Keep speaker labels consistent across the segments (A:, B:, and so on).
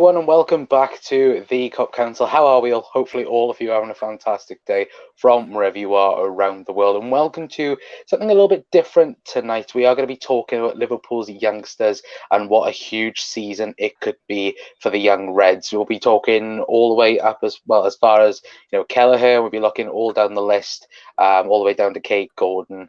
A: everyone, and welcome back to the Cup Council. How are we all? Hopefully, all of you are having a fantastic day from wherever you are around the world. And welcome to something a little bit different tonight. We are going to be talking about Liverpool's youngsters and what a huge season it could be for the young Reds. We'll be talking all the way up as far as Kelleher. We'll be looking all down the list, all the way down to Kate Gordon.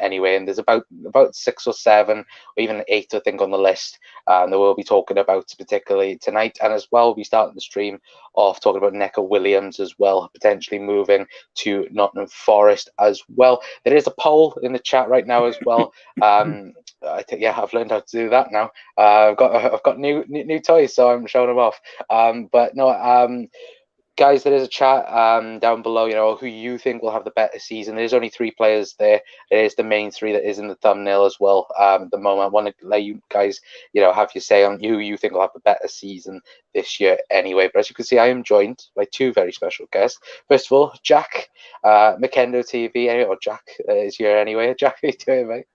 A: Anyway, and there's about 6 or 7, or even 8, I think, on the list that we'll be talking about particularly tonight. And as well, we'll be starting the stream off talking about Neco Williams as well, potentially moving to Nottingham Forest as well. There is a poll in the chat right now as well. I think, yeah, I've learned how to do that now. I've got new toys, so I'm showing them off. But no, guys, there is a chat down below, who you think will have the better season. There's only 3 players there. It is the main 3 that is in the thumbnail as well at the moment. I want to let you guys, have your say on who you think will have the better season this year anyway. But as you can see, I am joined by 2 very special guests. First of all, Jack, Makendo TV, or Jack is here anyway. Jack, how you doing, mate?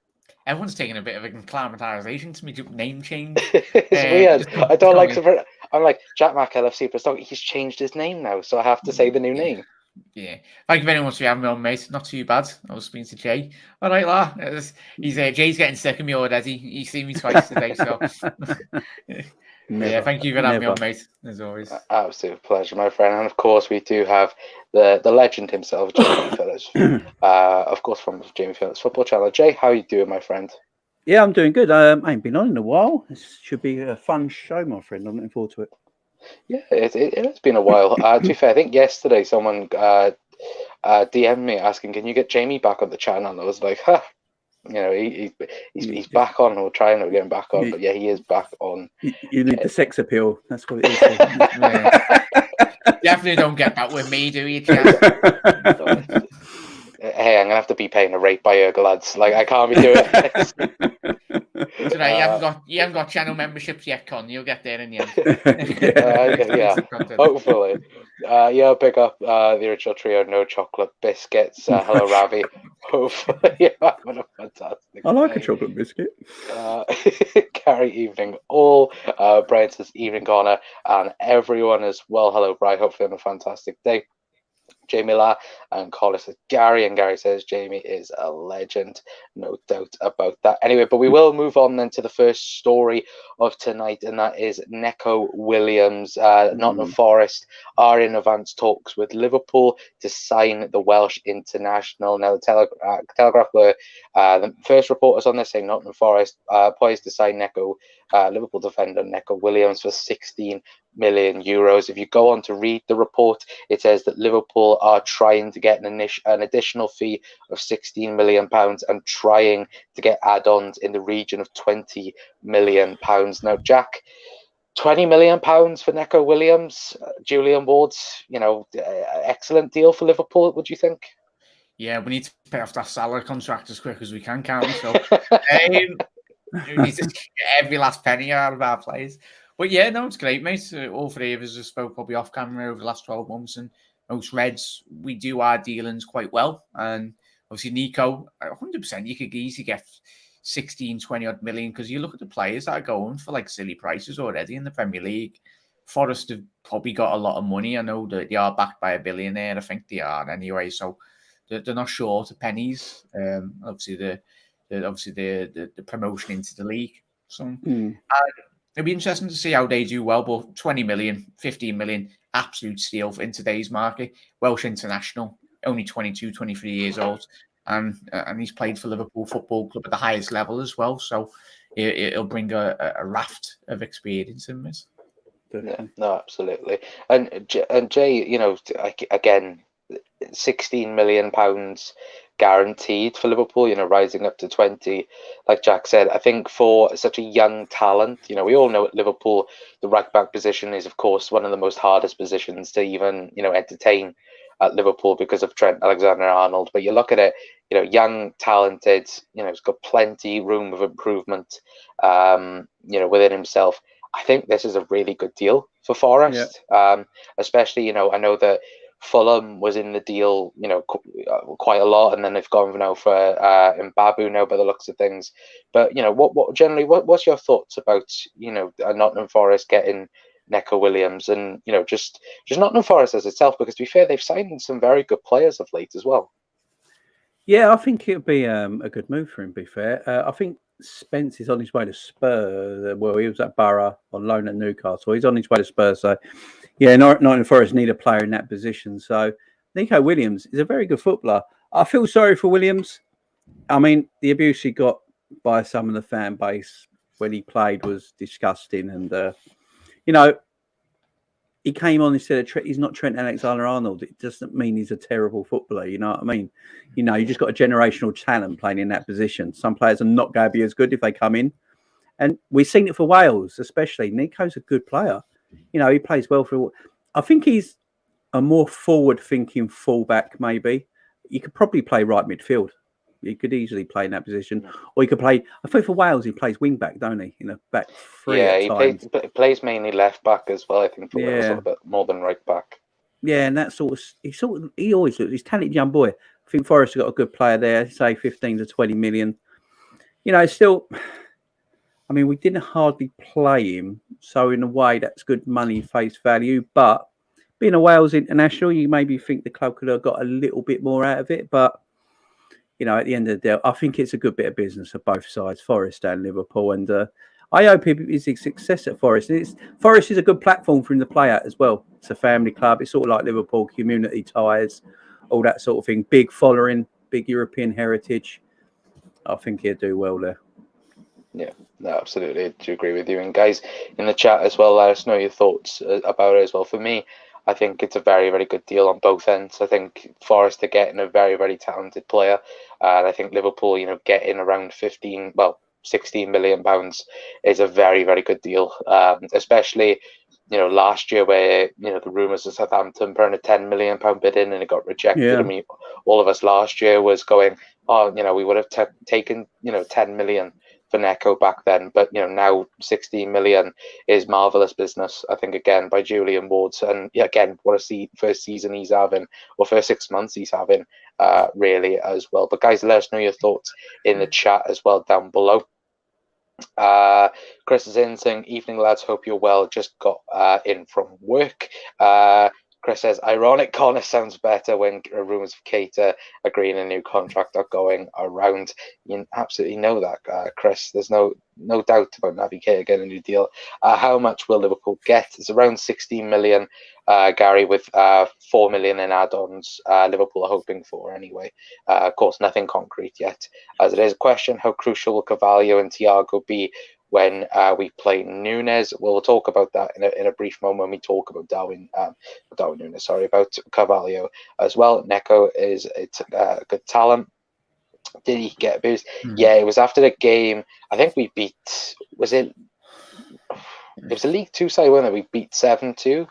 B: Everyone's taking a bit of a acclimatization to me name change.
A: It's weird. I don't like to. I'm like Jack Mac LFC, but he's changed his name now, so I have to say the new name.
B: Yeah. Thank you very much for having me on, mate. Not too bad. I was speaking to Jay. All right, La. Jay's getting sick of me already. He's seen me twice today, so yeah. Thank you for having me on, mate. As always,
A: absolute pleasure, my friend. And of course, we do have the legend himself, Jamie Phillips. Of course, from Jamie Phillips Football Channel. Jay, how are you doing, my friend?
C: Yeah, I'm doing good. I ain't been on in a while. This should be a fun show, my friend. I'm looking forward to it.
A: Yeah, it has been a while. To be fair, I think yesterday someone DM'd me asking, "Can you get Jamie back on the channel?" And I was like, "Huh." He's back on. We're trying to get him back on, but yeah, he is back on.
C: You need the sex appeal. That's what it is.
B: Definitely don't get that with me, do you, Jack?
A: Hey, I'm gonna have to be paying a rate by Erg, lads. Like, I can't be doing this.
B: That's right. You haven't got channel memberships yet, Con. You'll get there in the end.
A: Yeah, hopefully. Pick up the original trio, No Chocolate Biscuits. Hello, Ravi. Hopefully, you're having a fantastic
C: I like
A: day.
C: a chocolate biscuit.
A: Gary Evening All, Brian says Evening Connor, and everyone as well. Hello, Brian. Hopefully, having a fantastic day. Jamie La and Colin says Gary, and Gary says Jamie is a legend, no doubt about that. Anyway, but we will move on then to the first story of tonight, and that is Neco Williams. Nottingham Forest are in advanced talks with Liverpool to sign the Welsh international. Now, the Telegraph were the first reporters on this, saying Nottingham Forest poised to sign Liverpool defender Neco Williams for 16 million euros. If you go on to read the report, it says that Liverpool are trying to get an additional fee of 16 million pounds and trying to get add-ons in the region of 20 million pounds. Now, Jack, 20 million pounds for Neco Williams, Julian Ward's, excellent deal for Liverpool, would you think?
B: Yeah, we need to pay off that salary contract as quick as we can, can't we? So we need to get every last penny out of our players. But yeah, no, it's great, mate. All 3 of us have spoke probably off camera over the last 12 months, and most Reds, we do our dealings quite well. And obviously, Neco, 100%, you could easily get 16, 20 odd million, because you look at the players that are going for like silly prices already in the Premier League. Forest have probably got a lot of money. I know that they are backed by a billionaire. I think they are anyway. So they're not short of pennies. Obviously, the promotion into the league. So it'll be interesting to see how they do well, but 20 million, 15 million, absolute steal in today's market. Welsh international, only 22, 23 years old, and he's played for Liverpool Football Club at the highest level as well. So it'll bring a raft of experience in this.
A: Yeah, no, absolutely. And Jay, again, 16 million pounds guaranteed for Liverpool, rising up to 20, like Jack said. I think for such a young talent, we all know at Liverpool, the right back position is, of course, one of the most hardest positions to even, entertain at Liverpool because of Trent Alexander-Arnold. But you look at it, young, talented, he's got plenty room of improvement, within himself. I think this is a really good deal for Forest, especially, I know that Fulham was in the deal, quite a lot, and then they've gone now for Mbabu now by the looks of things. But what's your thoughts about Nottingham Forest getting Neco Williams, and just Nottingham Forest as itself. Because to be fair, they've signed some very good players of late as well.
C: Yeah, I think it would be a good move for him. To be fair, I think Spence is on his way to Spurs. Well, he was at Borough on loan at Newcastle. He's on his way to Spurs. So, yeah, Nottingham Forest need a player in that position. So, Neco Williams is a very good footballer. I feel sorry for Williams. I mean, the abuse he got by some of the fan base when he played was disgusting. And, he came on instead of he's not Trent Alexander-Arnold. It doesn't mean he's a terrible footballer. You know what I mean? You just got a generational talent playing in that position. Some players are not going to be as good if they come in. And we've seen it for Wales, especially. Nico's a good player. He plays well for... I think he's a more forward-thinking fullback, maybe. You could probably play right midfield. He could easily play in that position. Or he could play... I think for Wales, he plays wing-back, don't he? In a back three at times.
A: He plays mainly left-back as well, I think, for Wales, a little bit more than right-back.
C: Yeah, and that he always looks... He's a talented young boy. I think Forest have got a good player there, say 15 to 20 million. Still... I mean, we didn't hardly play him. So, in a way, that's good money face value. But being a Wales international, you maybe think the club could have got a little bit more out of it. But, at the end of the day, I think it's a good bit of business for both sides, Forest and Liverpool. And I hope he's a success at Forest. Forest is a good platform for him to play at as well. It's a family club. It's sort of like Liverpool, community ties, all that sort of thing. Big following, big European heritage. I think he'll do well there.
A: Yeah, no, absolutely. I do agree with you. And guys in the chat as well, let us know your thoughts about it as well. For me, I think it's a very, very good deal on both ends. I think Forest are getting a very, very talented player. And I think Liverpool, getting around 16 million pounds is a very, very good deal. Especially, last year where, the rumours of Southampton putting a £10 million bid in and it got rejected.
C: Yeah.
A: I mean, all of us last year was going, we would have taken, 10 million for Neco back then, but now 16 million is marvelous business. I think again by Julian Ward's, and again what a first season he's having, or first 6 months he's having, really as well. But guys, let us know your thoughts in the chat as well down below. Chris is in saying, "Evening lads, hope you're well. Just got in from work." Chris says, "Ironic Connor sounds better when rumours of Keita agreeing a new contract are going around." You absolutely know that, Chris. There's no doubt about Naby Keita getting a new deal. How much will Liverpool get? It's around 16 million, Gary, with 4 million in add-ons. Liverpool are hoping for anyway. Of course, nothing concrete yet. As it is a question, how crucial will Carvalho and Thiago be when we play Nunes? We'll talk about that in a brief moment when we talk about Darwin Nunes. Sorry, about Carvalho as well. Neco is a good talent. Did he get abused? Yeah, it was after the game. I think we beat. It was a League Two side, wasn't it? We beat 7-2,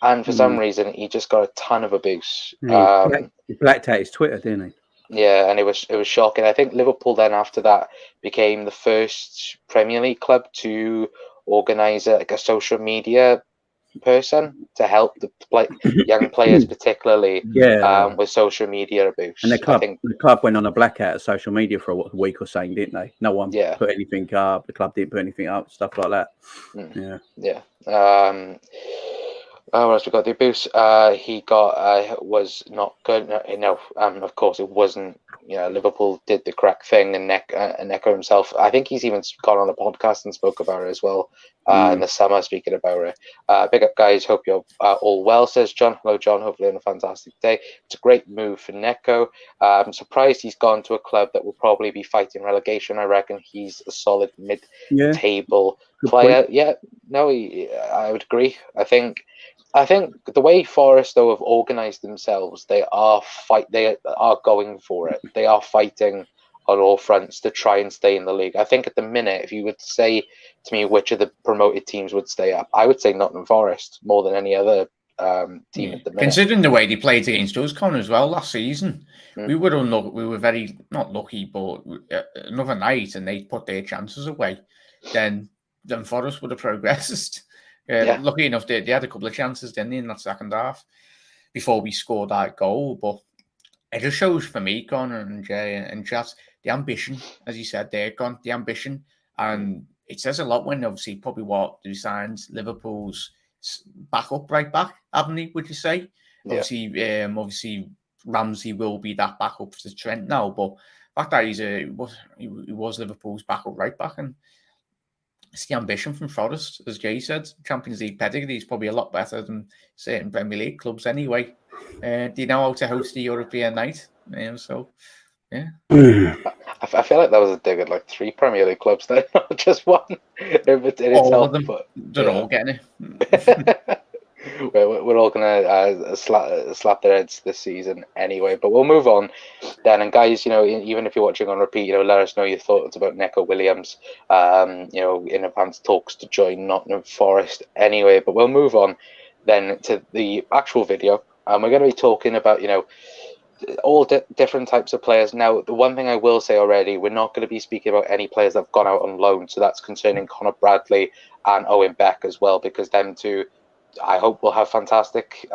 A: and for some reason he just got a ton of abuse.
C: He blacked out his Twitter, didn't he?
A: Yeah, and it was shocking. I think Liverpool then after that became the first Premier League club to organise a social media person to help the young players, particularly with social media abuse.
C: And the club went on a blackout of social media for a week or something, didn't they? No one put anything up. The club didn't put anything up, stuff like that.
A: Yeah. What else we got? The abuse he got was not good. Of course it wasn't. Liverpool did the correct thing, and Neco himself, I think he's even gone on a podcast and spoke about it as well in the summer, speaking about it. Big up, guys. Hope you're all well, says John. Hello, John. Hopefully on a fantastic day. It's a great move for Neco. I'm surprised he's gone to a club that will probably be fighting relegation. I reckon he's a solid mid-table player. Point. Yeah, no, I would agree. I think the way Forest though have organised themselves, they are going for it. They are fighting on all fronts to try and stay in the league. I think at the minute, if you would say to me which of the promoted teams would stay up, I would say Nottingham Forest more than any other team at the minute.
B: Considering the way they played against us, Connor, as well last season, we were unlucky. We were very not lucky, but another night and they put their chances away. Then Forest would have progressed. Lucky enough, they had a couple of chances, didn't they, in that second half before we scored that goal. But it just shows for me, Connor and Jay and Chat, the ambition, as you said there, Con, the ambition. And it says a lot when, obviously, probably what they signed Liverpool's backup right back, haven't he? Would you say?
A: Yeah.
B: Obviously, Ramsey will be that backup to Trent now, but the fact that he was Liverpool's backup right back, and it's the ambition from Forest, as Jay said. Champions League pedigree is probably a lot better than certain Premier League clubs anyway. Do you know how to host the European night? So, yeah.
A: I feel like that was a dig at like 3 Premier League clubs, then, not just one in itself.
B: All of them.
A: But,
B: they're all getting it.
A: we're all gonna slap their heads this season anyway. But we'll move on then. And guys, even if you're watching on repeat, let us know your thoughts about Neco Williams. In advance talks to join Nottingham Forest anyway. But we'll move on then to the actual video. We're going to be talking about all different types of players. Now, the one thing I will say already, we're not going to be speaking about any players that have gone out on loan. So that's concerning Connor Bradley and Owen Beck as well, because them two, I hope, will have fantastic,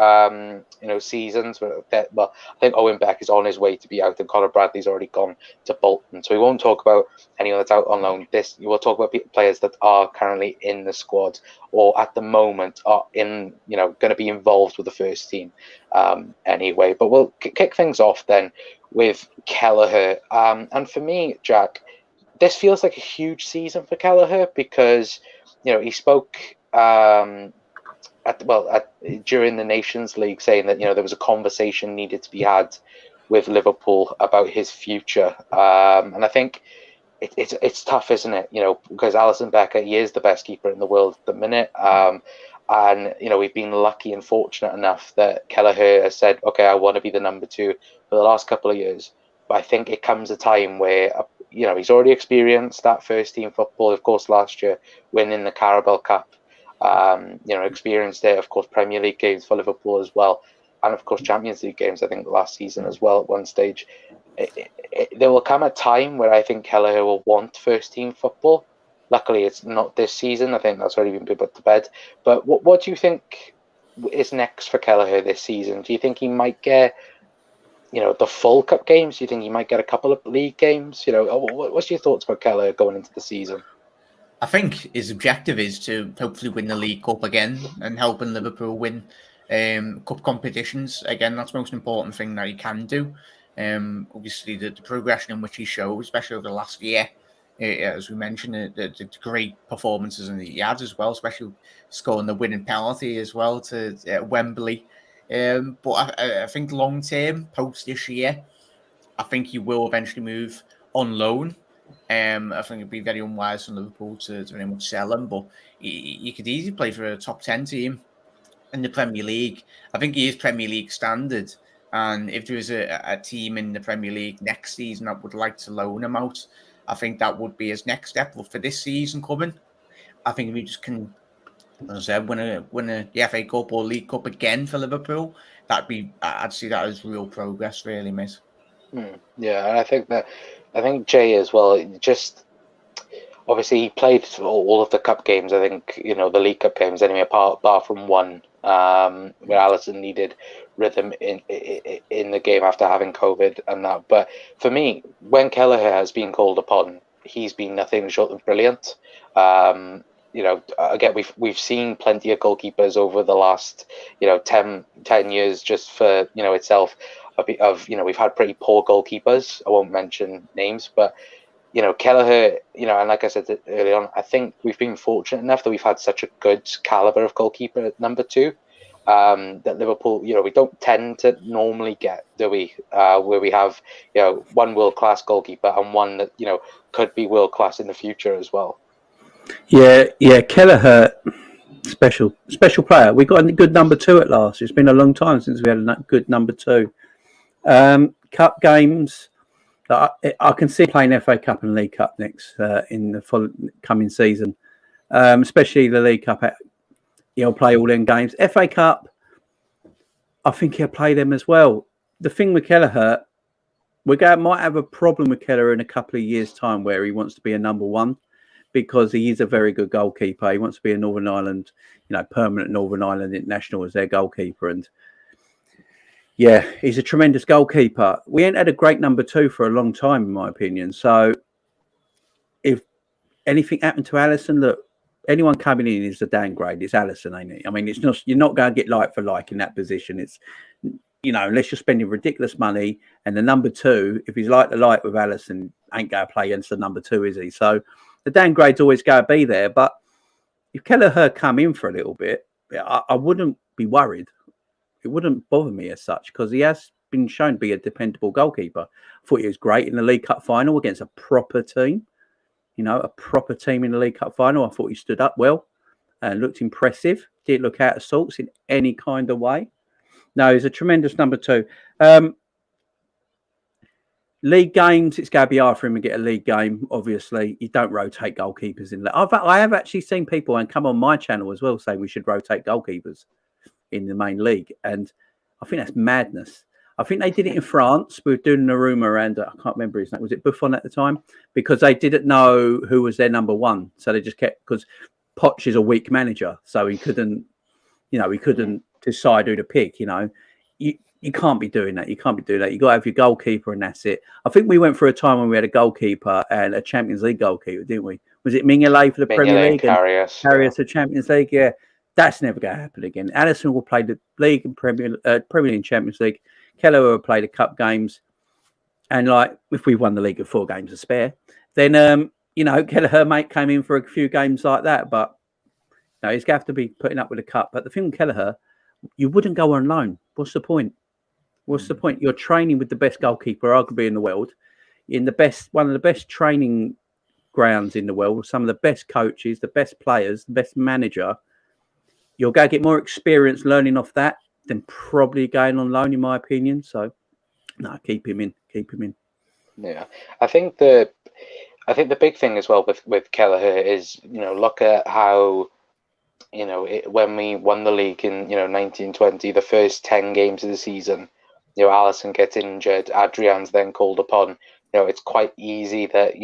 A: seasons. But I think Owen Beck is on his way to be out, and Connor Bradley's already gone to Bolton. So we won't talk about anyone that's out on loan. We'll talk about players that are currently in the squad or at the moment are going to be involved with the first team anyway. But we'll kick things off then with Kelleher. And for me, Jack, this feels like a huge season for Kelleher because he spoke. During the Nations League, saying that there was a conversation needed to be had with Liverpool about his future, and I think it's tough, isn't it? Because Alisson Becker, he is the best keeper in the world at the minute, and we've been lucky and fortunate enough that Kelleher has said, okay, I want to be the number 2 for the last couple of years. But I think it comes a time where he's already experienced that first team football, of course, last year winning the Carabao Cup. Experienced there, of course, Premier League games for Liverpool as well, and of course Champions League games, I think, last season as well at one stage. There will come a time where I think Kelleher will want first team football. Luckily, it's not this season. I think that's already been put to bed. But what do you think is next for Kelleher this season? Do you think he might get the full cup games? Do you think he might get a couple of league games? What's your thoughts about Kelleher going into the season?
B: I think his objective is to hopefully win the League Cup again and helping Liverpool win cup competitions again. That's the most important thing that he can do. Obviously, the progression in which he showed, especially over the last year, as we mentioned, the great performances and he had as well, especially scoring the winning penalty as well to Wembley. But I think long term, post this year, I think he will eventually move on loan. I think it'd be very unwise for Liverpool to very much sell him, but he could easily play for a top 10 team in the Premier League. I think he is Premier League standard, and if there is a team in the Premier League next season that would like to loan him out, I think that would be his next step. But for this season coming, I think if he just can, as I said, win the FA Cup or League Cup again for Liverpool, I'd see that as real progress, really, mate.
A: Yeah, and I think Jay as well. Just obviously he played all of the cup games. I think the League Cup games anyway, apart from one where Alisson needed rhythm in the game after having COVID and that. But for me, when Kelleher has been called upon, he's been nothing short of brilliant. Again, we've seen plenty of goalkeepers over the last 10 years just for itself. We've had pretty poor goalkeepers. I won't mention names, but Kelleher, and like I said early on, I think we've been fortunate enough that we've had such a good caliber of goalkeeper at number 2 that Liverpool, we don't tend to normally get, do we? Where we have one world class goalkeeper and one that could be world class in the future as well.
C: Yeah, Kelleher, special player. We got a good number 2 at last. It's been a long time since we had a good number 2. Cup games, I can see playing FA Cup and League Cup next in the coming season, especially the League Cup. He'll play all them games. FA Cup, I think he'll play them as well. The thing with Kelleher, might have a problem with Kelleher in a couple of years' time where he wants to be a number 1 because he is a very good goalkeeper. He wants to be a Northern Ireland, permanent Northern Ireland international as their goalkeeper. And yeah, he's a tremendous goalkeeper. We ain't had a great number 2 for a long time, in my opinion. So if anything happened to Alisson, look, anyone coming in is a downgrade. It's Alisson, ain't it? I mean, it's not. You're not going to get like for like in that position. It's, unless you're spending ridiculous money. And the number 2, if he's like the light with Alisson, ain't going to play against the number 2, is he? So the downgrade's always going to be there. But if Kelleher come in for a little bit, I wouldn't be worried. It wouldn't bother me as such, because he has been shown to be a dependable goalkeeper. I thought he was great in the League Cup final against a proper team. A proper team in the League Cup final. I thought he stood up well and looked impressive. Didn't look out of sorts in any kind of way. No, he's a tremendous number 2. League games, it's going to be hard for him to get a league game. Obviously, you don't rotate goalkeepers in. I have actually seen people, and come on my channel as well, say we should rotate goalkeepers in the main league, and I think that's madness. I think they did it in France. We were doing a rumour around, I can't remember his name, was it Buffon at the time? Because they didn't know who was their number 1. So they just kept, because Poch is a weak manager, so he couldn't decide who to pick. You can't be doing that. You can't be doing that. You got to have your goalkeeper, and that's it. I think we went through a time when we had a goalkeeper and a Champions League goalkeeper, didn't we? Was it Mignolet for the Premier League and Karius for Champions League? Yeah, that's never going to happen again. Alisson will play the League and Premier League and Champions League. Keller will play the cup games, and if we won the league of 4 games to spare, then Kelleher mate came in for a few games like that. But no, he's going to have to be putting up with the cup. But the thing with Kelleher, you wouldn't go on loan. What's the point? What's the point? You're training with the best goalkeeper, arguably in the world, in one of the best training grounds in the world, with some of the best coaches, the best players, the best manager. You're going to get more experience learning off that than probably going on loan, in my opinion. So, no, keep him in.
A: Yeah, I think the big thing as well with Kelleher is, look at how, when we won the league in 1920, the first 10 games of the season, Alisson gets injured, Adrian's then called upon. It's quite easy that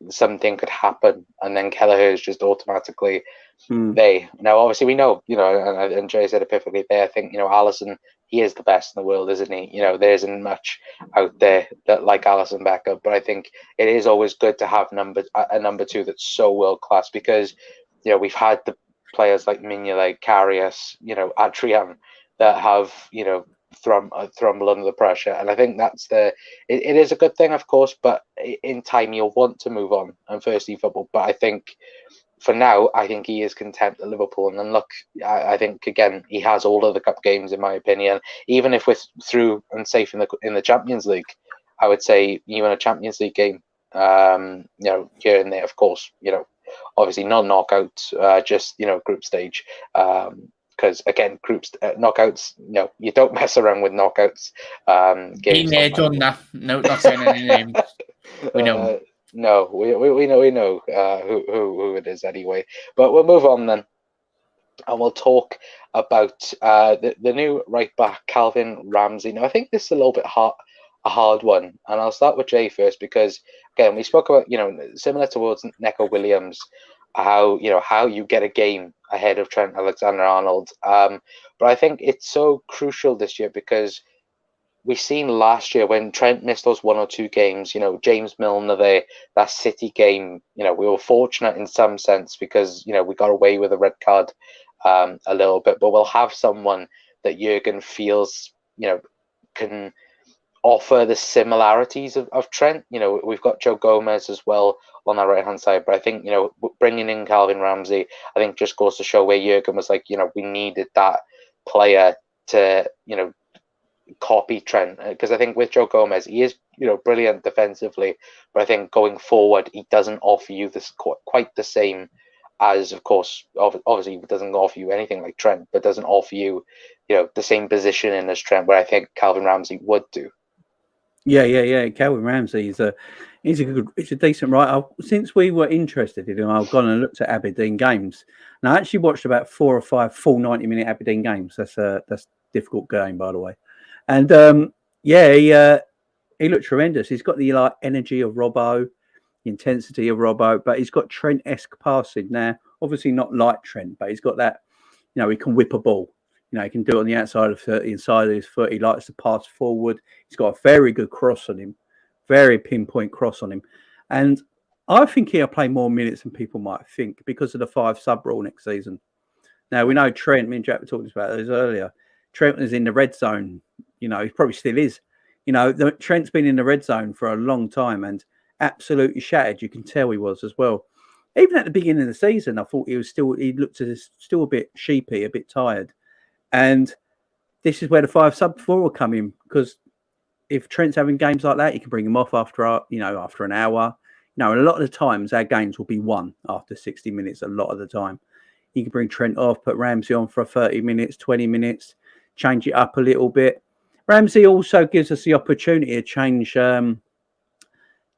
A: something could happen, and then Kelleher is just automatically there. Now, obviously, we know, and Jay said it perfectly there. I think Alisson, he is the best in the world, isn't he? There isn't much out there that like Alisson Becker, but I think it is always good to have a number 2 that's so world class, because we've had the players like Mignolet, Karius, Adrian, that have thrumble under the pressure, and I think that's it is a good thing, of course, but in time you'll want to move on and first team football. But I think for now, I think he is content at Liverpool, and then look, I think again he has all of the cup games, in my opinion. Even if we're through and safe in the Champions League, I would say even a Champions League game, here and there, of course, obviously not knockouts, just group stage. Because again, knockouts, you don't mess around with knockouts.
B: Games. Been there, done that. No, not saying any names. We know.
A: No, we know who it is anyway. But we'll move on then, and we'll talk about the new right back, Calvin Ramsey. Now, I think this is a little bit a hard one, and I'll start with Jay first, because again, we spoke about similar towards Neco Williams, how you get a game ahead of Trent Alexander-Arnold. But I think it's so crucial this year, because we've seen last year when Trent missed those 1 or 2 games, James Milner there, that City game, we were fortunate in some sense because, we got away with a red card a little bit, but we'll have someone that Jurgen feels, can offer the similarities of Trent. We've got Joe Gomez as well on that right-hand side, but I think, bringing in Calvin Ramsey, I think just goes to show where Jurgen was like, we needed that player to, copy Trent, because I think with Joe Gomez, he is brilliant defensively, but I think going forward he doesn't offer you this quite the same as, of course, obviously he doesn't offer you anything like Trent, but doesn't offer you the same positioning as Trent, where I think Calvin Ramsey would do.
C: Yeah. Calvin Ramsey is a decent right. Since we were interested in him, I've gone and looked at Aberdeen games. Now I actually watched about 4 or 5 full 90-minute Aberdeen games. That's a difficult game, by the way. And he looked tremendous. He's got the energy of Robbo, the intensity of Robbo, but he's got Trent-esque passing now. Obviously not like Trent, but he's got that. He can whip a ball. He can do it on the outside of 30, inside of his foot. He likes to pass forward. He's got a very good cross on him, very pinpoint cross on him. And I think he'll play more minutes than people might think because of the 5 sub rule next season. Now, we know Trent, me and Jack were talking about this earlier. Trent was in the red zone. He probably still is. Trent's been in the red zone for a long time and absolutely shattered. You can tell he was as well. Even at the beginning of the season, I thought he looked still a bit sheepy, a bit tired. And this is where the 5 sub 4 will come in, because if Trent's having games like that, you can bring him off after an hour. A lot of the times our games will be won after 60 minutes. A lot of the time, you can bring Trent off, put Ramsey on for 30 minutes, 20 minutes, change it up a little bit. Ramsey also gives us the opportunity to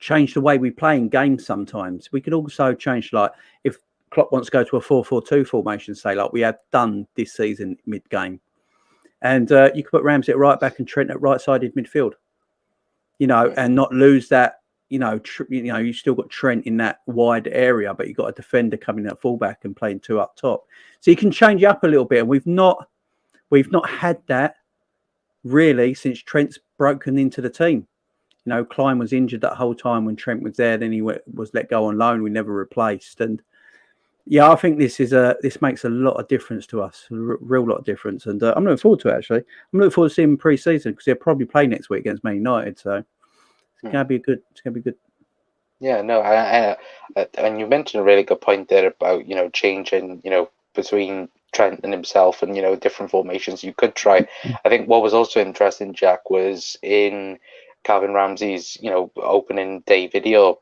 C: change the way we play in games. Sometimes we could also change, like if Klopp wants to go to a 4-4-2 formation, say like we have done this season mid-game, and you could put Ramsey at right back and Trent at right-sided midfield. And not lose that. You still got Trent in that wide area, but you've got a defender coming at fullback and playing 2 up top. So you can change it up a little bit. And we've not had that really since Trent's broken into the team. Klein was injured that whole time when Trent was there. Then he was let go on loan. We never replaced. And yeah, I think this makes a lot of difference to us, a real lot of difference. And I'm looking forward to it, actually. I'm looking forward to seeing him pre-season because he'll probably play next week against Man United. So it's going to be good. It's going to be good.
A: Yeah, no, and you mentioned a really good point there about, changing, between Trent and himself and, different formations you could try. I think what was also interesting, Jack, was in Calvin Ramsey's, opening day video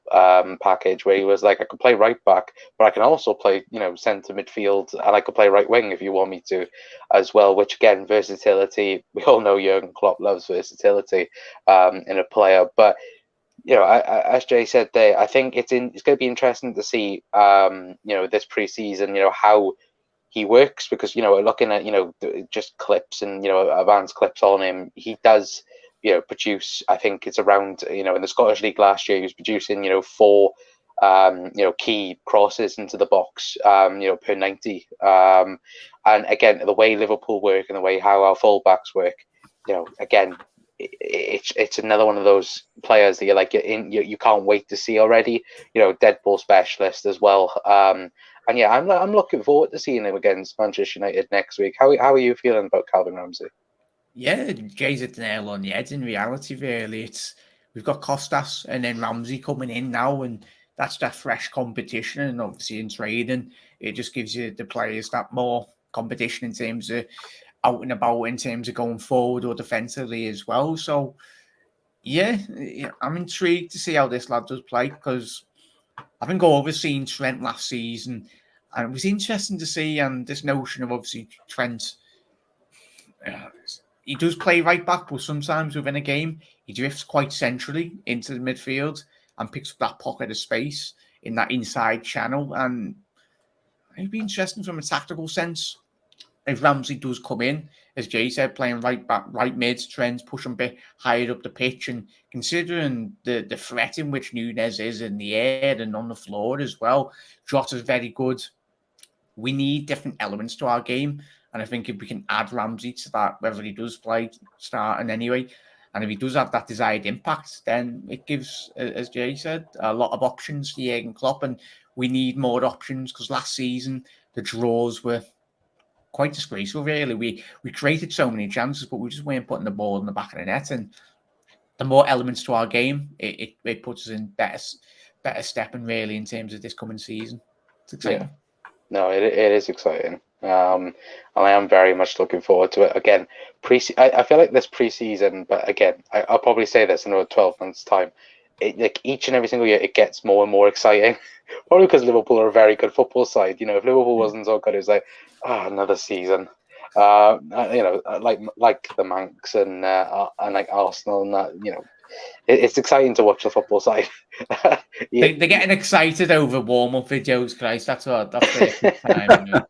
A: package where he was like, I could play right back, but I can also play, centre midfield, and I could play right wing if you want me to as well, which again, versatility. We all know Jurgen Klopp loves versatility in a player, but as Jay said there, I think it's going to be interesting to see, this preseason, how he works, because, looking at, just clips and, advanced clips on him, he does, produce, I think it's around, in the Scottish League last year, he was producing, 4, key crosses into the box, per 90. And again, the way Liverpool work and the way how our fullbacks work, again, it's another one of those players that you can't wait to see already. Dead ball specialist as well. And yeah, I'm looking forward to seeing him against Manchester United next week. How are you feeling about Calvin Ramsey?
B: Yeah, Jay's hit the nail on the head. In reality, really, we've got Costas and then Ramsey coming in now, and that's that fresh competition. And obviously in trading, it just gives you the players that more competition in terms of out and about, in terms of going forward or defensively as well. So yeah, I'm intrigued to see how this lad does play, because I think I've seen Trent last season, and it was interesting to see, and this notion of obviously Trent, he does play right back, but sometimes within a game, he drifts quite centrally into the midfield and picks up that pocket of space in that inside channel. And it'd be interesting from a tactical sense if Ramsey does come in, as Jay said, playing right back, right mid, Trent pushing a bit higher up the pitch, and considering the threat in which Núñez is in the air and on the floor as well, Jota's very good. We need different elements to our game, and I think if we can add Ramsey to that, whether he does play starting anyway, and if he does have that desired impact, then it gives, as Jay said, a lot of options to Jurgen Klopp, and we need more options, because last season the draws were quite disgraceful, really. We created so many chances, but we just weren't putting the ball in the back of the net. And the more elements to our game, it puts us in better stepping, really, in terms of this coming season. It's exciting.
A: Yeah. No, it is exciting. And I am very much looking forward to it. Again, I feel like this preseason, but again, I'll probably say this in another 12 months' time. Like each and every single year, it gets more and more exciting. Probably because Liverpool are a very good football side. If Liverpool wasn't so good, it was like, another season. Like the Manx and like Arsenal and that. It's exciting to watch the football side.
B: They're getting excited over warm-up videos, Christ. That's the time.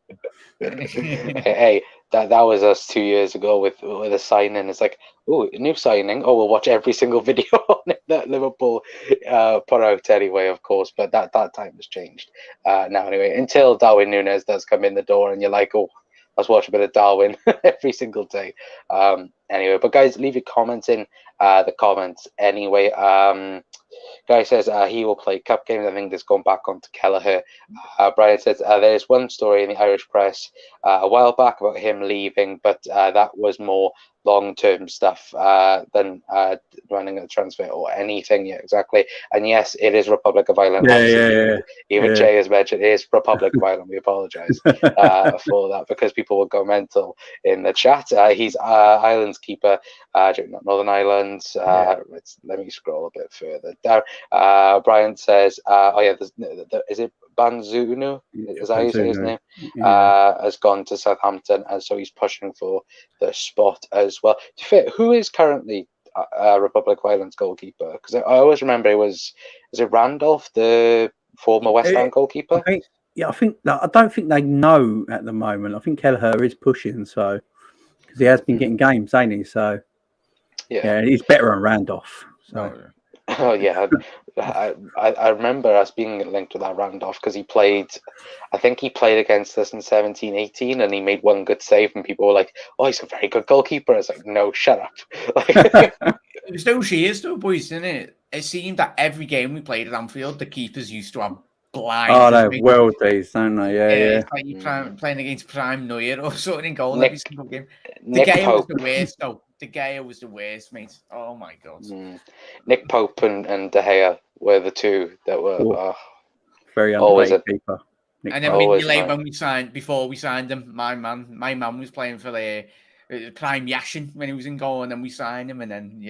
A: Hey, that was us 2 years ago with a signing. It's like, oh, new signing. Oh, we'll watch every single video on it that Liverpool put out anyway, of course. But that time has changed now anyway. Until Darwin Núñez does come in the door, and you're like, oh, let's watch a bit of Darwin every single day. Anyway, but guys, leave your comments in the comments anyway. Guy says he will play cup games. I think this going back onto Kelleher. Brian says there's one story in the Irish press a while back about him leaving, but that was more long-term stuff than running a transfer or anything. Yeah, exactly. And yes, it is Republic of Ireland. Even Jay has mentioned it is Republic of Ireland. We apologise for that because people will go mental in the chat. He's Ireland's keeper, Northern Ireland. Let me scroll a bit further down. Brian says, is it Banzunu? Is that how you say his name? Has gone to Southampton, and so he's pushing for the spot as well. Who is currently Republic of Ireland's goalkeeper? Because I always remember is it Randolph, the former West Ham goalkeeper?
C: I don't think they know at the moment. I think Kelleher is pushing, so because he has been getting games, ain't he? So yeah, he's better than Randolph. So.
A: Oh yeah, I remember us being linked to that Randolph because I think he played against us in 17-18 and he made one good save and people were like, oh, he's a very good goalkeeper. I was like, no, shut up.
B: It was those years though, boys, didn't it? It seemed that every game we played at Anfield, the keepers used to have blind.
C: Oh, they have world days, don't they? Yeah.
B: It's like you're playing against Prime Neuer or something in goal every single game.
A: Nick
B: De Gea
A: Pope.
B: was the worst, though. De Gea was the worst, mate. Oh my god.
A: Nick Pope and De Gea were the two that were
C: very underrated keeper.
B: And then before we signed him, my man was playing for the Prime Yashin when he was in goal, and then we signed him, and then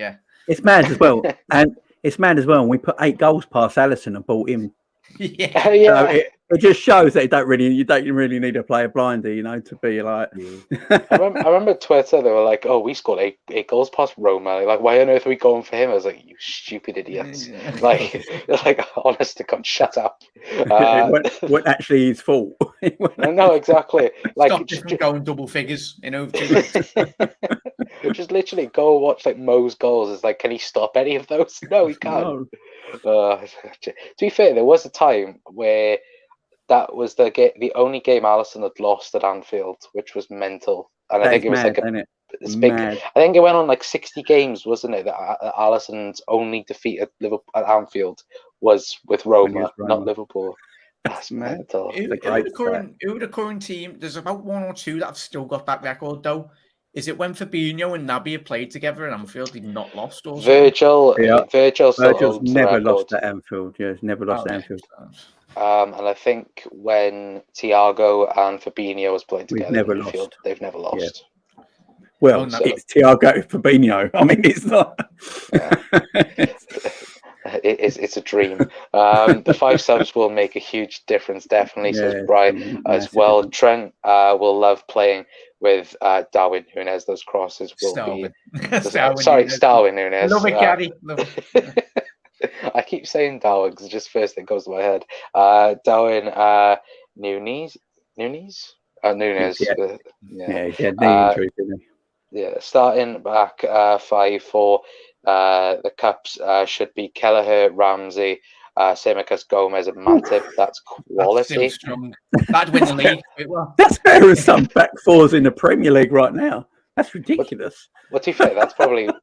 C: it's mad as well. And it's mad as well. And we put 8 goals past Alisson and bought him.
B: Yeah.
C: So it just shows that you don't really need to play a blinder, to be like.
A: I remember Twitter. They were like, "Oh, we scored 8 goals past Roma. Like, why on earth are we going for him?" I was like, "You stupid idiots!" Like, honest to God, shut up.
C: What actually his fault?
A: No, exactly. Like,
B: just going double figures in overtime.
A: Just literally go watch like Mo's goals. It's like, can he stop any of those? No, he can't. To be fair, there was a time where that was the only game Alisson had lost at Anfield, which was mental. And I think it was like a big. I think it went on like 60 games, wasn't it? That Alisson's only defeat at Liverpool at Anfield was with Roma, not Liverpool. That's mental.
B: Who the current team? There's about 1 or 2 that have still got that record though. Is it when Fabinho and Naby have played together at Anfield, they've not lost? Or
A: Virgil's
C: never lost at Anfield. Yeah, he's never lost at Anfield.
A: And I think when Thiago and Fabinho was playing together in the field, they've never lost.
C: Yeah. Well, it's Thiago Fabinho. I mean, it's not.
A: It's a dream. The 5 subs will make a huge difference, definitely, says Brian as well. Trent will love playing with Darwin Núñez. Those crosses will be. Darwin Núñez.
B: Love it, Gary.
A: I keep saying Darwin because it's just first thing goes to my head. Darwin Núñez. Starting back 5 for the Cups should be Kelleher, Ramsey, Tsimikas, Gomez, and Matip. That's quality.
B: That's strong. That'd win the league.
C: That's better than some back 4s in the Premier League right now. That's ridiculous.
A: What do you think? That's probably the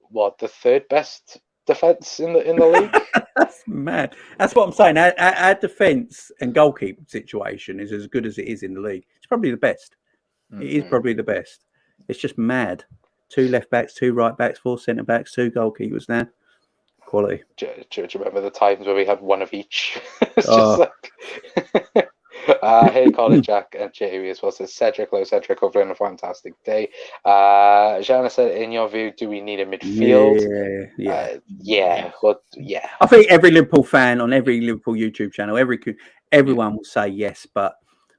A: 3rd best defense in the league.
C: That's mad. That's what I'm saying. Our defense and goalkeeper situation is as good as it is in the league. It's probably the best. It is probably the best. It's just mad. 2 left backs, 2 right backs, 4 centre backs, 2 goalkeepers now. Quality.
A: Do you remember the times where we had one of each? It's just like... hey, Colin, Jack, and Jamie as well says Cedric, hopefully on a fantastic day. Jana said, in your view, do we need a midfield? Yeah. I
C: think every Liverpool fan on every Liverpool YouTube channel, everyone will say yes, but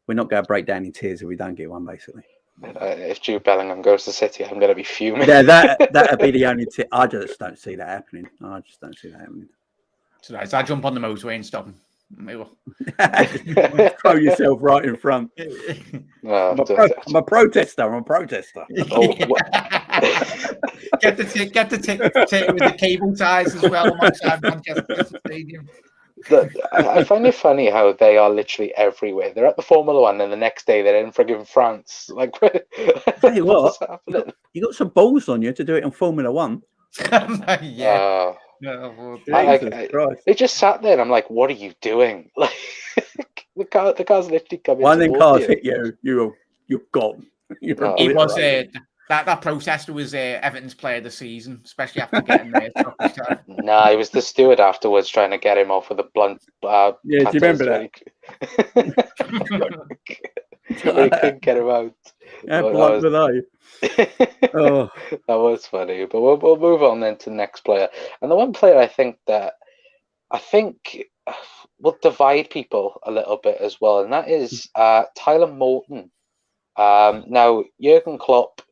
C: we're not going to break down in tears if we don't get one, basically.
A: If Jude Bellingham goes to City, I'm going to be fuming.
C: Yeah, that'd be the only tip. I just don't see that happening.
B: So I jump on the motorway and stop him.
C: Throw yourself right in front. I'm a protester.
B: Get the ticket with the cable ties as well outside Manchester Stadium.
A: I find it funny how they are literally everywhere. They're at the Formula One, and the next day they're in friggin' France. Like,
C: tell you what, you got some balls on you to do it in Formula One.
A: They just sat there, and I'm like, "What are you doing?" Like the car's literally coming.
C: One of them
A: towards
C: cars hit you, you're gone. You're
B: It was
C: obliterated.
B: that protester was Everton's player of the season, especially after getting there.
A: Nah, it was the steward afterwards trying to get him off with a blunt.
C: Yeah, do you remember that?
A: When he couldn't get him out.
C: How blunt were they? Oh,
A: that was funny. But we'll move on then to the next player. And the one player I think will divide people a little bit as well, and that is Tyler Morton. Now, Jurgen Klopp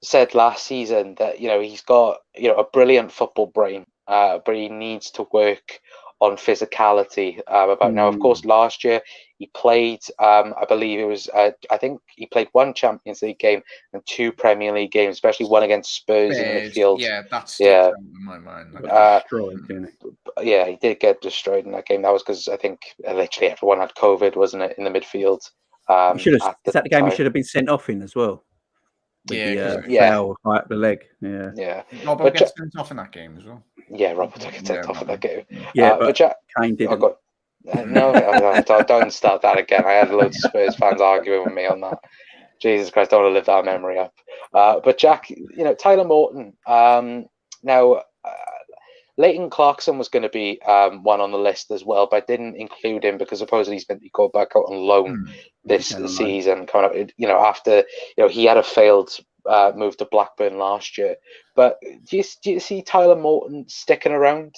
A: said last season that he's got a brilliant football brain, but he needs to work on physicality. Now, of course, last year he played. I believe it was. I think he played one Champions League game and 2 Premier League games, especially one against Spurs in the midfield.
B: Yeah, that's out in my mind.
C: destroyed, didn't it?
A: Yeah, he did get destroyed in that game. That was because I think literally everyone had COVID, wasn't it, in the midfield?
C: Is that the game he should have been sent off in as well? With the foul right up the leg.
A: Yeah.
B: Robbo gets sent off in that game as well.
A: Yeah, Robbo gets sent off in that game.
C: Yeah, but Kane didn't.
A: Don't start that again. I had loads of Spurs fans arguing with me on that. Jesus Christ, I don't want to live that memory up. But Jack, Tyler Morton. Now, Leighton Clarkson was going to be one on the list as well, but I didn't include him because supposedly he's meant to go back out on loan this season. Coming up, after he had a failed move to Blackburn last year. But do you see Tyler Morton sticking around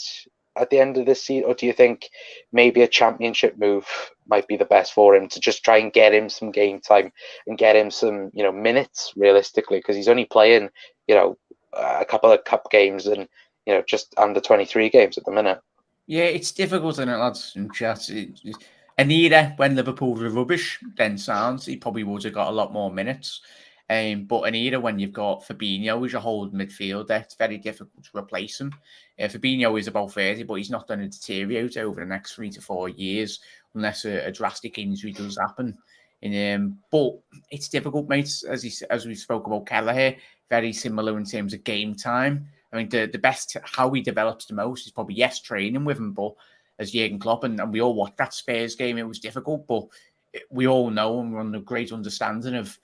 A: at the end of this season, or do you think maybe a Championship move might be the best for him to just try and get him some game time and get him some minutes realistically, because he's only playing a couple of cup games and just under 23 games at the minute.
B: Yeah, it's difficult, isn't it, lads? In chat, an era when Liverpool were rubbish, then sounds he probably would have got a lot more minutes. But an era when you've got Fabinho as your hold midfielder, it's very difficult to replace him. Fabinho is about 30, but he's not going to deteriorate over the next 3 to 4 years unless a drastic injury does happen. But it's difficult, mates. As we spoke about Kelleher, very similar in terms of game time. I mean, the best, how he develops the most is probably, training with him, but as Jurgen Klopp, and we all watched that Spurs game, it was difficult, but we all know and we're on a great understanding of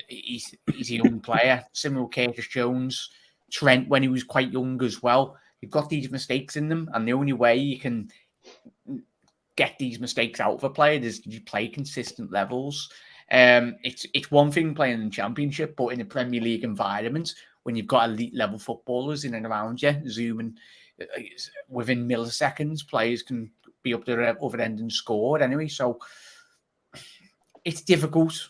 B: he's a young player, similar to Curtis Jones, Trent when he was quite young as well. You've got these mistakes in them, and the only way you can get these mistakes out of a player is you play consistent levels. It's one thing playing in the Championship, but in a Premier League environment, when you've got elite level footballers in and around you, zooming within milliseconds, players can be up the other end and score anyway. So it's difficult.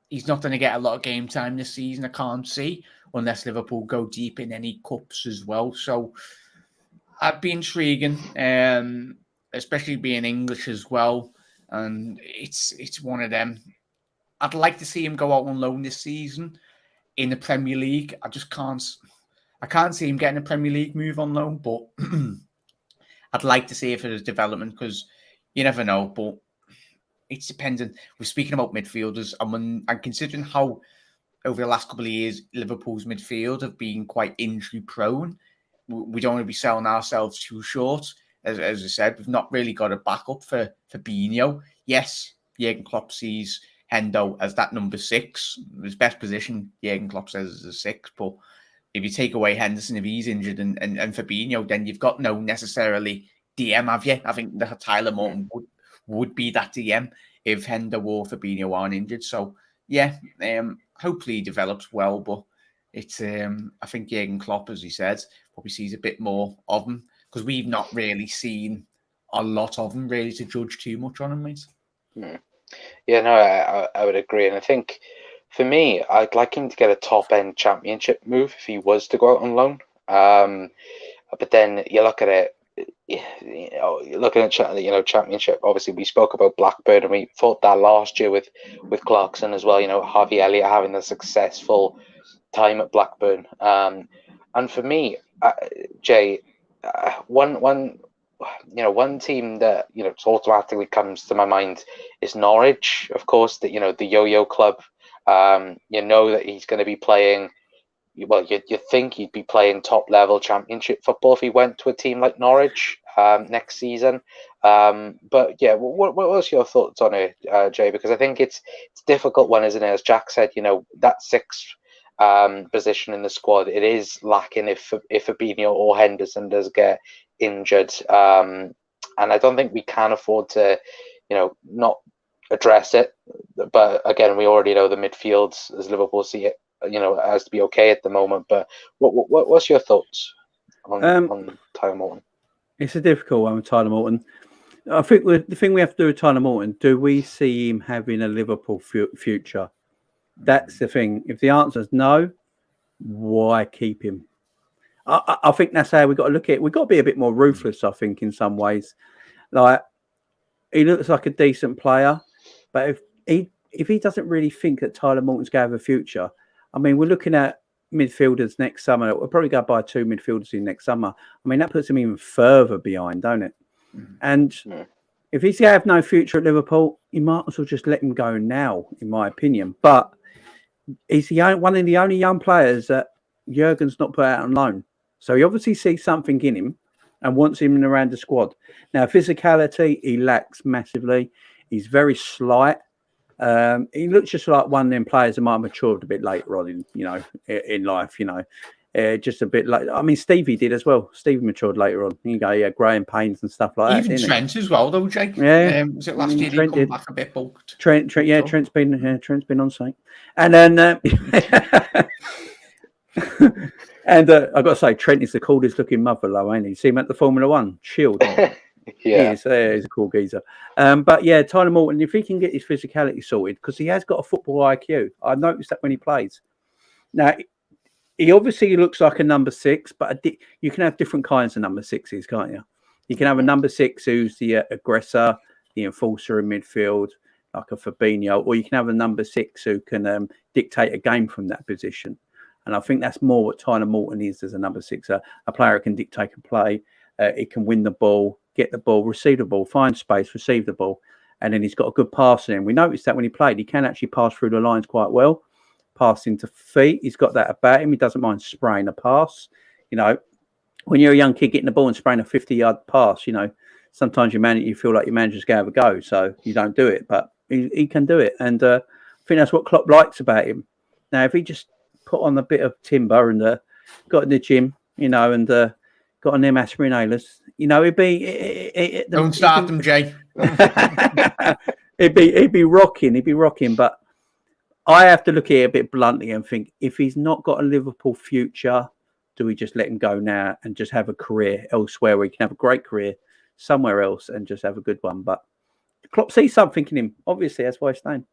B: He's not going to get a lot of game time this season, I can't see, unless Liverpool go deep in any cups as well. So I'd be intriguing, especially being English as well. And it's one of them. I'd like to see him go out on loan this season in the Premier League. I can't see him getting a Premier League move on loan, but I'd like to see it for his development, because you never know. But it's dependent. We're speaking about midfielders, and considering how over the last couple of years Liverpool's midfield have been quite injury prone, we don't want to be selling ourselves too short. As I said, we've not really got a backup for Fabinho. Yes, Jurgen Klopp sees Hendo as that number 6. His best position, Jurgen Klopp says, is a 6. But if you take away Henderson, if he's injured, and Fabinho, then you've got no necessarily DM, have you? I think that Tyler Morton would be that DM if Hendo or Fabinho aren't injured. So, hopefully he develops well. But it's, I think Jurgen Klopp, as he said, probably sees a bit more of him, because we've not really seen a lot of him really to judge too much on him, mate.
A: Yeah, no, I would agree. And I think for me, I'd like him to get a top-end Championship move if he was to go out on loan. But then you look at it, you're looking at Championship. Obviously, we spoke about Blackburn, and we thought that last year with Clarkson as well. Harvey Elliott having a successful time at Blackburn. And for me, Jay, one team that automatically comes to my mind is Norwich. Of course, the yo-yo club. That he's going to be playing well, you think he'd be playing top level Championship football if he went to a team like Norwich next season. But yeah, what's your thoughts on it, Jay? Because I think it's a difficult one, isn't it? As Jack said, that sixth position in the squad, it is lacking if Fabinho or Henderson does get injured. And I don't think we can afford to, not address it. But again, we already know the midfield, as Liverpool see it, has to be okay at the moment. But what's your thoughts on Tyler Morton?
C: It's a difficult one with Tyler Morton. I think the thing we have to do with Tyler Morton, do we see him having a Liverpool future? That's the thing. If the answer is no, why keep him? I think that's how we've got to look at it. We've got to be a bit more ruthless, I think, in some ways. Like, he looks like a decent player, but if he doesn't really think that Tyler Morton's going to have a future, I mean, we're looking at midfielders next summer. We'll probably go buy 2 midfielders in next summer. I mean, that puts him even further behind, don't it? And if he's going to have no future at Liverpool, you might as well just let him go now, in my opinion. But he's one of the only young players that Jurgen's not put out on loan. So he obviously sees something in him and wants him in around the squad. Now, physicality, he lacks massively. He's very slight. He looks just like one of them players that might have matured a bit later on in life, just a bit like, I mean, Stevie did as well. Stevie matured later on. You go, growing pains and stuff like that.
B: Even Trent as well, though, Jake.
C: Yeah.
B: Was it last year he come back a bit bulked?
C: Trent's been on site. And then, and I've got to say, Trent is the coolest looking mother, though, ain't he? See him at the Formula One, Shield.
A: Yeah,
C: he's a cool geezer. But yeah, Tyler Morton, if he can get his physicality sorted, because he has got a football IQ. I noticed that when he plays. Now, he obviously looks like a number 6, but you can have different kinds of number 6s, can't you? You can have a number 6 who's the aggressor, the enforcer in midfield, like a Fabinho, or you can have a number 6 who can dictate a game from that position. And I think that's more what Tyler Morton is as a number 6, a player who can dictate a play. He can win the ball, get the ball, receive the ball, find space, receive the ball. And then he's got a good pass in him. We noticed that when he played, he can actually pass through the lines quite well. Passing to feet, he's got that about him. He doesn't mind spraying a pass. When you're a young kid getting the ball and spraying a 50-yard pass, sometimes you feel like your manager's going to have a go, so you don't do it. But he can do it, and I think that's what Klopp likes about him. Now, if he just put on a bit of timber and got in the gym, and got on them aspirin inhalers, it'd be.
B: Don't start them, Jay.
C: He'd be rocking, but I have to look at it a bit bluntly and think, if he's not got a Liverpool future, do we just let him go now and just have a career elsewhere where he can have a great career somewhere else and just have a good one? But Klopp sees something in him. Obviously, that's why he's staying.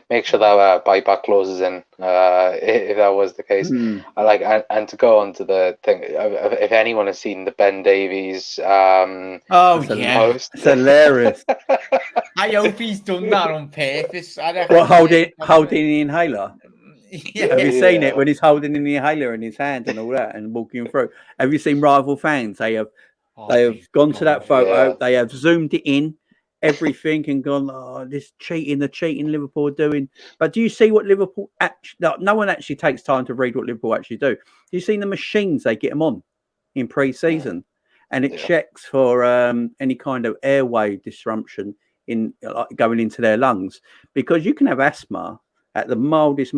A: Make sure that buyback clause is in, if that was the case. And to go on to the thing, if anyone has seen the Ben Davies post,
C: it's hilarious.
B: I hope he's done that on purpose.
C: Holding the inhaler. Yeah. Have you seen it when he's holding the inhaler in his hand and all that and walking through? Have you seen rival fans? They have gone to that photo. Yeah. They have zoomed it in. Everything and gone, this cheating, the cheating Liverpool are doing. But do you see what Liverpool actually? No one actually takes time to read what Liverpool actually do. You see the machines they get them on in pre-season, and it checks for any kind of airway disruption in going into their lungs, because you can have asthma at the mildest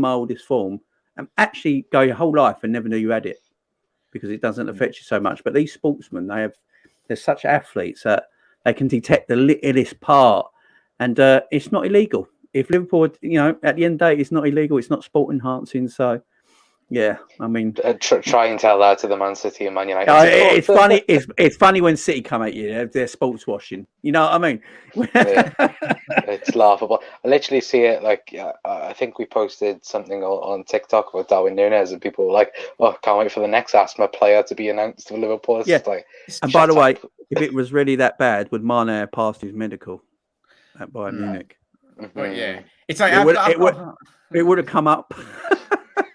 C: form and actually go your whole life and never knew you had it because it doesn't affect you so much. But these sportsmen, they're such athletes that they can detect the littlest part, and it's not illegal. If Liverpool, at the end of the day, it's not illegal. It's not sport enhancing. So, yeah, I mean,
A: try and tell that to the Man City and Man United.
C: It's funny. It's funny when City come at you. They're sports washing. You know what I mean?
A: It's laughable. I literally see it. I think we posted something on TikTok about Darwin Núñez, and people were like, "Oh, can't wait for the next asthma player to be announced for Liverpool."
C: And by the way, if it was really that bad, would Mane have passed his medical at Bayern Munich?
B: But yeah, it's like
C: it would have come up.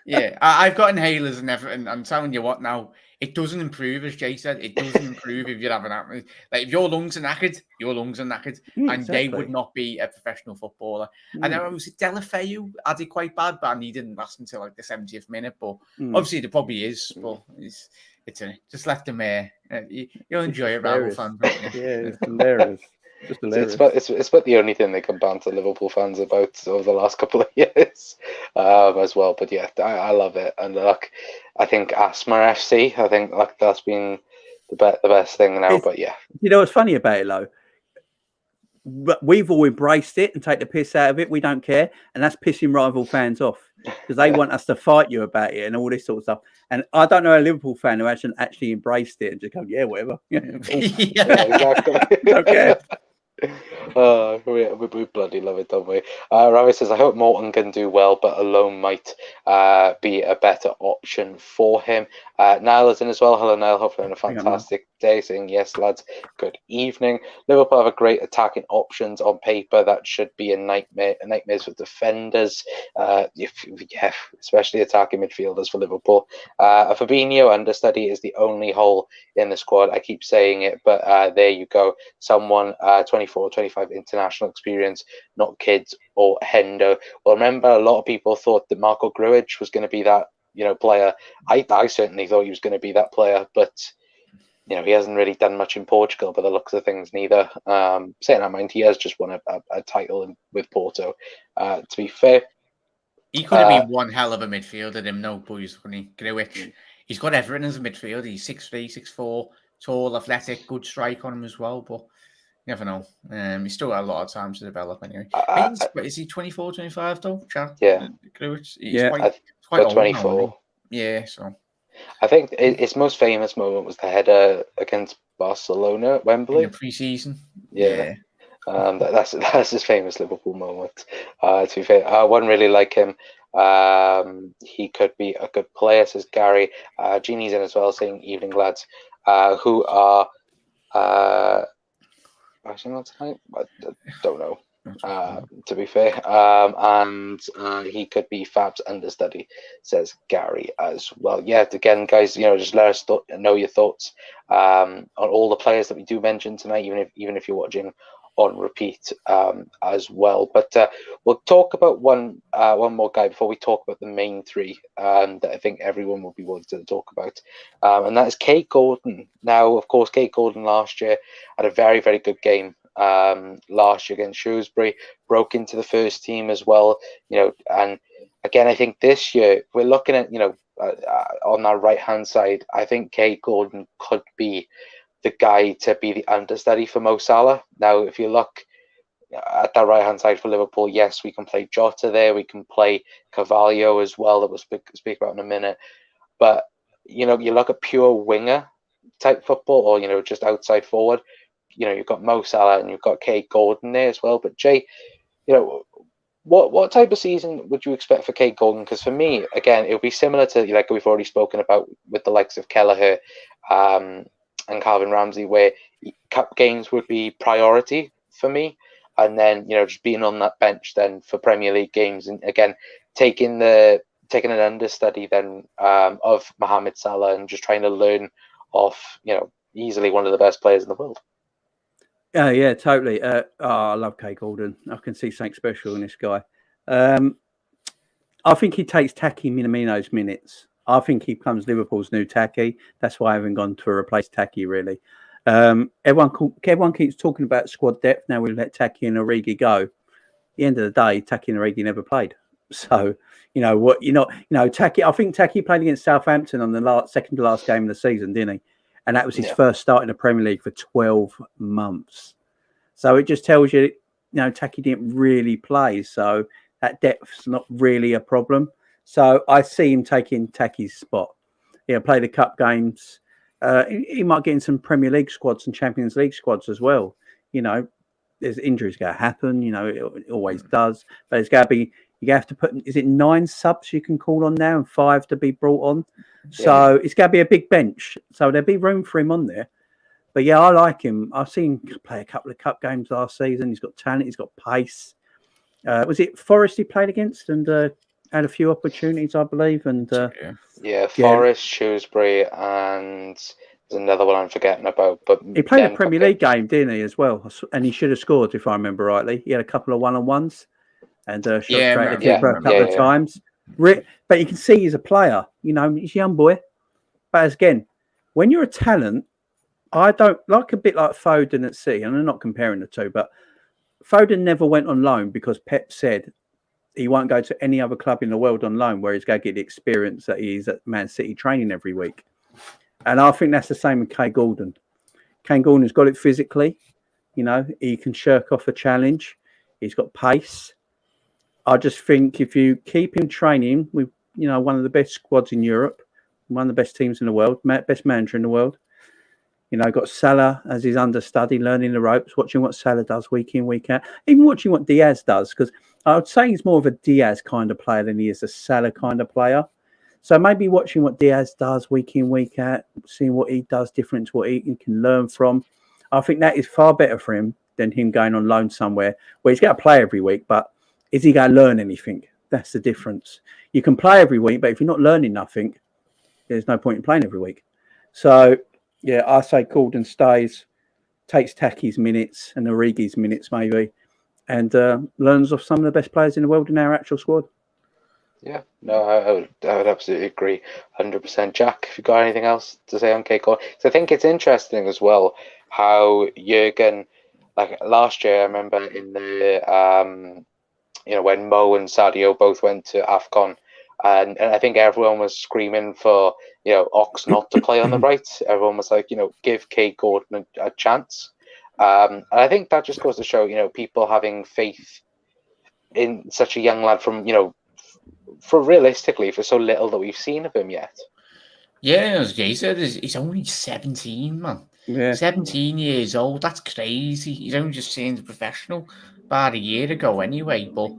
B: Yeah, I've got inhalers and everything. I'm telling you what now, it doesn't improve, as Jay said. It doesn't improve if you're having asthma. Like, if your lungs are knackered, your lungs are knackered.
C: Yeah,
B: And they
C: exactly.
B: would not be a professional footballer. And then was it Delafeu had it quite bad, but he didn't last until like the 70th minute. But obviously, there probably is. But just let them you'll enjoy it, Ravel
C: hilarious.
B: fans, won't you?
C: Yeah, it's hilarious. Just hilarious.
A: It's about the only thing they can banter Liverpool fans about over the last couple of years, as well. But yeah, I love it, and look, I think Asthma FC. I think like that's been the best thing now. But yeah,
C: you know what's funny about it, though? We've all embraced it and take the piss out of it. We don't care, and that's pissing rival fans off because they want us to fight you about it and all this sort of stuff. And I don't know a Liverpool fan who actually embraced it and just go, yeah, whatever. Yeah, cool.
A: yeah, exactly.
C: Don't care.
A: We bloody love it, don't we? Ravi says, I hope Morton can do well, but a loan might be a better option for him. Niall is in as well. Hello, Niall. Hopefully having a fantastic day. Saying, yes, lads, good evening. Liverpool have a great attacking options on paper. That should be a nightmare. Nightmares for defenders, especially attacking midfielders for Liverpool. A Fabinho understudy is the only hole in the squad. I keep saying it, but there you go. Someone 24, 25 international experience, not kids or Hendo. Well, remember, a lot of people thought that Marco Grujic was going to be that player. I certainly thought he was going to be that player, but he hasn't really done much in Portugal by the looks of things neither. Saying that mind, he has just won a title with Porto. To be fair,
B: he could have been one hell of a midfielder. Him, no boys, couldn't he? Grujic. He's got everything as a midfielder. He's 6'3", 6'4", tall, athletic, good strike on him as well. But you never know. He's still got a lot of time to develop anyway. Is he 24, 25 though?
A: Yeah.
B: He's quite old
A: 24.
B: now, yeah, so.
A: I think his most famous moment was the header against Barcelona at Wembley.
B: In the pre-season.
A: Yeah. That's his famous Liverpool moment. To be fair, I wouldn't really like him. He could be a good player, says Gary. Jeannie's in as well, saying evening lads, who are actually not tonight. I don't know. To be fair, and he could be Fab's understudy, says Gary as well. Yeah, again, guys, just let us know your thoughts on all the players that we do mention tonight, even if you're watching on repeat as well. But we'll talk about one more guy before we talk about the main three that I think everyone will be wanting to talk about, and that is Kate Gordon. Now, of course, Kate Gordon last year had a very, very good game last year against Shrewsbury, broke into the first team as well, and again, I think this year we're looking at, on that right hand side, I think Kate Gordon could be the guy to be the understudy for Mo Salah. Now, if you look at that right hand side for Liverpool, yes, we can play Jota there, we can play Carvalho as well, that we'll speak about in a minute, but you look at pure winger type football, or just outside forward, you've got Mo Salah and you've got Kate Gordon there as well. But Jay, what type of season would you expect for Kate Gordon? Because for me, again, it would be similar to like we've already spoken about with the likes of Kelleher and Calvin Ramsey, where cup games would be priority for me, and then just being on that bench then for Premier League games, and again taking an understudy then of Mohamed Salah and just trying to learn off easily one of the best players in the world.
C: Yeah, totally. I love Kate Gordon. I can see something special in this guy. I think he takes Taki Minamino's minutes. I think he becomes Liverpool's new Taki. That's why I haven't gone to replace Taki, really. Everyone keeps talking about squad depth. Now we let Taki and Origi go. At the end of the day, Taki and Origi never played. So, Taki, I think Taki played against Southampton on the second to last game of the season, didn't he? And that was his first start in the Premier League for 12 months. So it just tells you, Taki didn't really play. So that depth's not really a problem. So I see him taking Taki's spot. He'll play the cup games. He might get in some Premier League squads and Champions League squads as well. There's injuries going to happen. It always does. But it's going to be, you have to put, is it 9 subs you can call on now and 5 to be brought on? So it's going to be a big bench. So there'll be room for him on there. But yeah, I like him. I've seen him play a couple of cup games last season. He's got talent. He's got pace. Was it Forest he played against? And had a few opportunities, I believe, and
A: Forest, Shrewsbury, and there's another one I'm forgetting about. But
C: he played a Premier League game, didn't he, as well? And he should have scored, if I remember rightly. He had a couple of one-on-ones and shot straight at the keeper a couple of times. But you can see he's a player. You know, he's a young boy. But again, when you're a talent, I don't like a bit like Foden at City, and I'm not comparing the two, but Foden never went on loan because Pep said he won't go to any other club in the world on loan where he's going to get the experience that he's at Man City training every week. And I think that's the same with Kay Gordon. Kay Gordon's got it physically. You know, he can shirk off a challenge. He's got pace. I just think if you keep him training with, you know, one of the best squads in Europe, one of the best teams in the world, best manager in the world, you know, got Salah as his understudy, learning the ropes, watching what Salah does week in, week out, even watching what Diaz does, because I would say he's more of a Diaz kind of player than he is a Salah kind of player. So maybe watching what Diaz does week in, week out, seeing what he does different to what he can learn from. I think that is far better for him than him going on loan somewhere where he's got to play every week, but is he going to learn anything? That's the difference. You can play every week, but if you're not learning nothing, there's no point in playing every week. So, yeah, I say Gordon stays, takes Taki's minutes and Origi's minutes maybe, and learns off some of the best players in the world in our actual squad.
A: Yeah, no, I would absolutely agree, 100%. Jack, have you got anything else to say on Kay Gordon? So I think it's interesting as well how Jurgen, like last year, I remember in the you know, when Mo and Sadio both went to AFCON, and I think everyone was screaming for, you know, Ox not to play on the right. Everyone was like, you know, give Kay Gordon a chance. And I think that just goes to show, you know, people having faith in such a young lad from, you know, for so little that we've seen of him yet.
B: Yeah, as Jay said, he's only 17, man.
C: Yeah.
B: 17 years old. That's crazy. He's only just turned a professional about a year ago anyway. But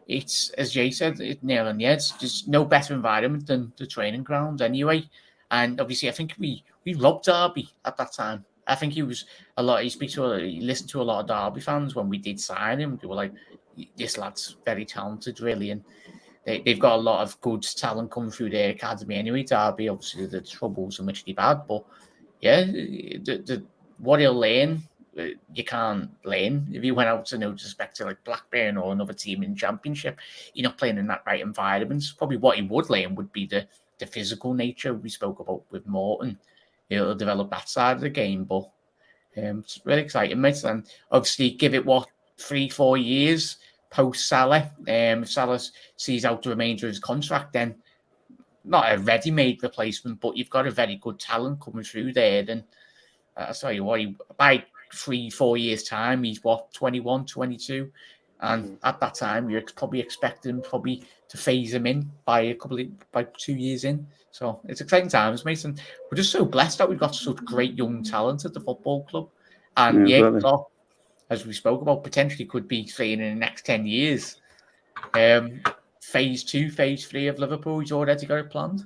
B: it's, as Jay said, nail on the head. There's no better environment than the training ground anyway. And obviously, I think we robbed Derby at that time. I think he listened to a lot of Derby fans when we did sign him. They were like, this lad's very talented, really. And they've got a lot of good talent coming through their academy anyway. Derby, obviously, the troubles in which they've had. But yeah, what he'll learn, you can't learn. If you went out to no disrespect to like Blackburn or another team in Championship, you're not playing in that right environment. Probably what he would learn would be the physical nature we spoke about with Morton. He'll develop that side of the game. But it's really exciting, mate. And obviously, give it 3-4 years post Salah. If Salah sees out the remainder of his contract, then not a ready-made replacement, but you've got a very good talent coming through there. Then I'll tell you what, by 3-4 years' time, he's 21, 22. And at that time, you're probably expecting to phase him in by 2 years in. So it's exciting times, mate. And we're just so blessed that we've got such great young talent at the football club. And as we spoke about, potentially could be saying in the next 10 years. Phase 2, phase 3 of Liverpool, he's already got it planned.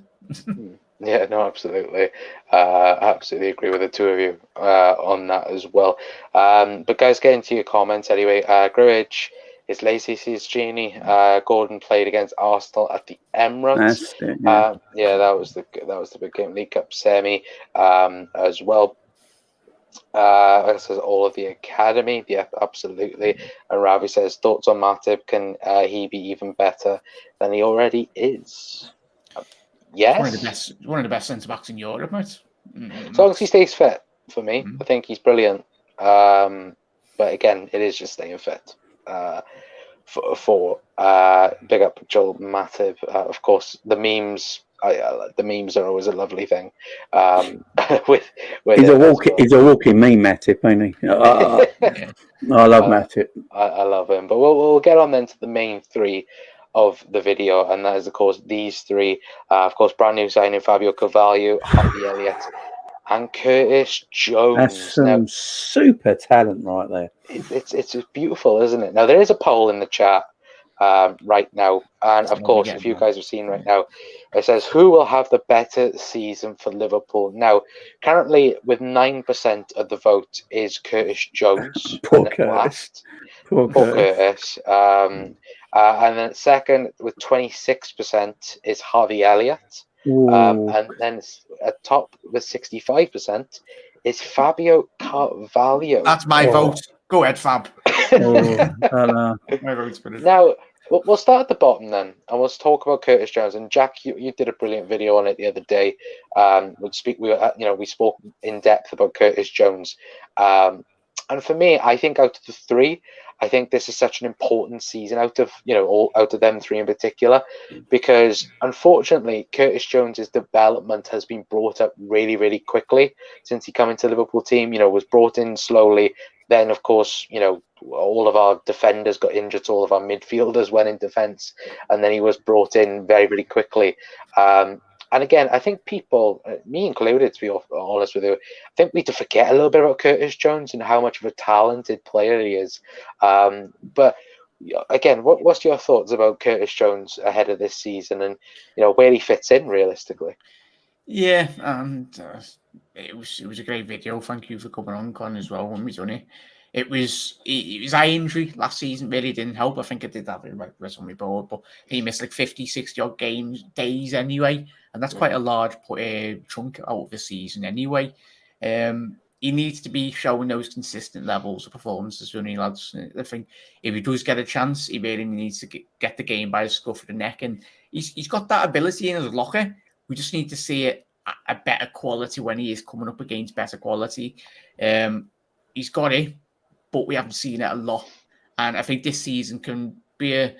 A: Yeah, no, absolutely. Absolutely agree with the two of you on that as well. But guys, getting to your comments anyway. Grewage is lazy, sees Genie. Gordon played against Arsenal at the Emirates. That was the big game. League Cup semi as well. It says all of the academy. Yeah, absolutely. And Ravi says thoughts on Matip. Can he be even better than he already is? Yes.
B: One of the best centre backs in Europe, mate.
A: As long as he stays fit, for me, I think he's brilliant. But again, it is just staying fit. For big up Joel Matip. Of course, the memes. The memes are always a lovely thing. With
C: he's a walking meme, Matip, ain't he? I love Matip.
A: I love him. But we'll get on then to the main three of the video, and that is, of course, these three. Of course, brand new signing Fabio Carvalho, Harvey Elliott, and Curtis Jones.
C: That's some super talent right there.
A: It's beautiful, isn't it? Now, there is a poll in the chat right now, and of course, if you guys have seen right now, it says who will have the better season for Liverpool. Now, currently with 9% of the vote is Curtis Jones.
C: Poor Curtis.
A: Poor Curtis. And then second with 26% is Harvey Elliott. And then at top with 65% is Fabio Carvalho.
B: That's my vote. Go ahead, Fab.
C: My
B: vote's for it.
A: Now, we'll start at the bottom then, and we'll talk about Curtis Jones. And Jack, you did a brilliant video on it the other day. We spoke in depth about Curtis Jones. And for me, I think out of the three, I think this is such an important season out of them three in particular, because unfortunately, Curtis Jones's development has been brought up really, really quickly since he came into the Liverpool team. Was brought in slowly. Then, of course, all of our defenders got injured, so all of our midfielders went in defence, and then he was brought in very, very quickly. And again, I think people, me included, to be honest with you, I think we need to forget a little bit about Curtis Jones and how much of a talented player he is. But again, what's your thoughts about Curtis Jones ahead of this season and where he fits in realistically?
B: Yeah, and it was a great video. Thank you for coming on, Con, as well when we done it. It was eye injury last season really didn't help. I think I did have it right on my board, but he missed like 50, 60 odd days anyway, and that's quite a large chunk out of the season anyway. He needs to be showing those consistent levels of performances, doesn't he, lads? I think if he does get a chance, he really needs to get the game by the scruff of the neck, and he's got that ability in his locker. We just need to see it at better quality when he is coming up against better quality. He's got it, but we haven't seen it a lot. And I think this season can be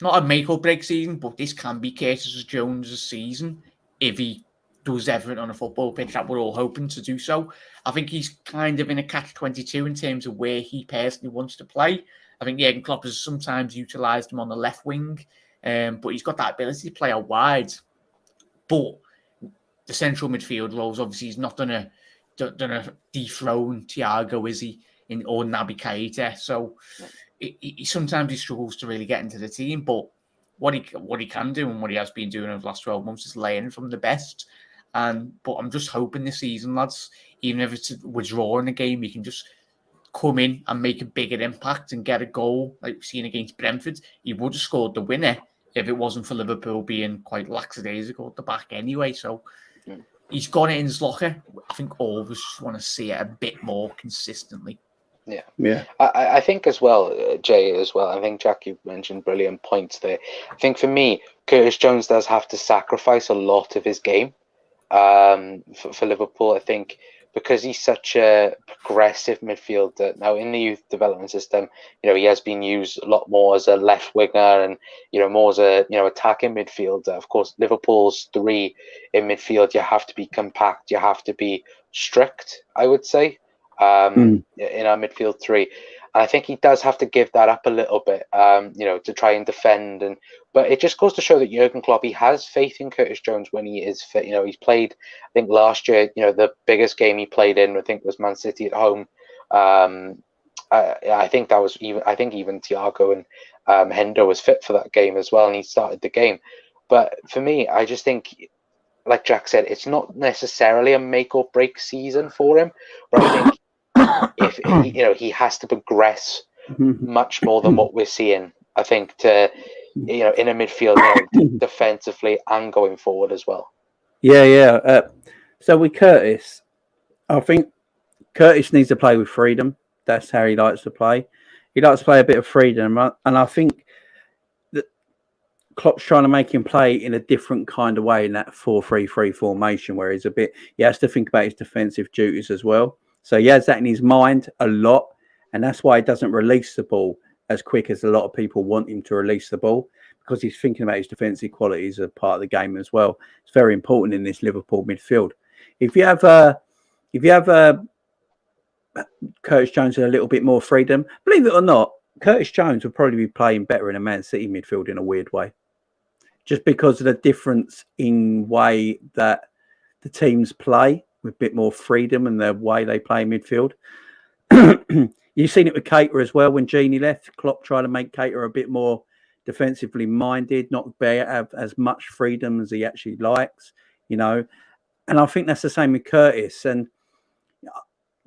B: not a make or break season, but this can be Curtis Jones' season if he does everything on a football pitch that we're all hoping to do so. I think he's kind of in a catch-22 in terms of where he personally wants to play. I think Jurgen Klopp has sometimes utilised him on the left wing, but he's got that ability to play out wide. But the central midfield roles, obviously, he's not gonna dethrone Thiago, is he? Or Naby Keita. So he sometimes he struggles to really get into the team. But what he can do and what he has been doing over the last 12 months is laying from the best. But I'm just hoping this season, lads, even if it's a withdrawal in a game, he can just come in and make a bigger impact and get a goal like we've seen against Brentford. He would have scored the winner if it wasn't for Liverpool being quite lackadaisical at the back anyway. So he's got it in his locker. I think all of us just want to see it a bit more consistently.
A: Yeah. I think as well, Jay, as well, I think, Jack, you mentioned brilliant points there. I think for me, Curtis Jones does have to sacrifice a lot of his game for Liverpool. I think because he's such a progressive midfielder. Now, in the youth development system, he has been used a lot more as a left winger and, more as a, attacking midfielder. Of course, Liverpool's three in midfield, you have to be compact, you have to be strict, I would say. In our midfield three, and I think he does have to give that up a little bit, to try and defend. But it just goes to show that Jurgen Klopp, he has faith in Curtis Jones when he is fit. He's played, I think last year, the biggest game he played in, I think, was Man City at home. I think that was even Thiago and Hendo was fit for that game as well, and he started the game. But for me, I just think, like Jack said, it's not necessarily a make or break season for him, but I think if he has to progress much more than what we're seeing, I think, to in a midfield, defensively and going forward as well.
C: Yeah. So with Curtis, I think Curtis needs to play with freedom. That's how he likes to play. He likes to play a bit of freedom, and I think that Klopp's trying to make him play in a different kind of way in that 4-3-3 formation, where he has to think about his defensive duties as well. So he has that in his mind a lot, and that's why he doesn't release the ball as quick as a lot of people want him to release the ball, because he's thinking about his defensive qualities as part of the game as well. It's very important in this Liverpool midfield. If you have Curtis Jones with a little bit more freedom, believe it or not, Curtis Jones would probably be playing better in a Man City midfield in a weird way, just because of the difference in way that the teams play with a bit more freedom and the way they play midfield. You've seen it with Keita as well. When Genie left, Klopp tried to make Keita a bit more defensively minded, not have as much freedom as he actually likes, And I think that's the same with Curtis. And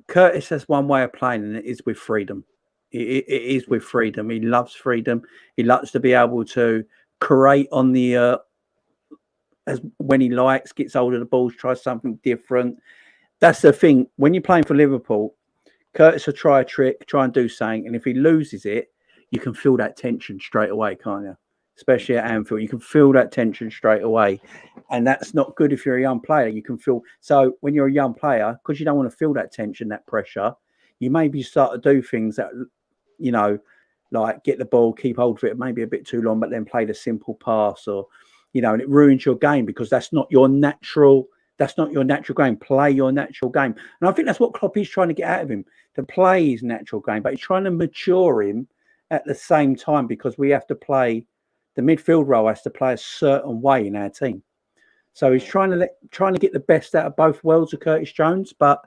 C: Curtis has one way of playing, and it is with freedom. It is with freedom. He loves freedom. He loves to be able to create on the as when he likes, gets hold of the balls, tries something different. That's the thing. When you're playing for Liverpool, Curtis will try a trick, try and do something, and if he loses it, you can feel that tension straight away, can't you? Especially at Anfield, you can feel that tension straight away, and that's not good if you're a young player. You can feel so when you're a young player, because you don't want to feel that tension, that pressure. You maybe start to do things that, you know, like get the ball, keep hold of it, maybe a bit too long, but then play the simple pass, or, you know, and it ruins your game because that's not your natural. That's not your natural game. Play your natural game, and I think that's what Klopp is trying to get out of him, to play his natural game, but he's trying to mature him at the same time because we have to play. The midfield role has to play a certain way in our team. So he's trying to get the best out of both worlds of Curtis Jones. But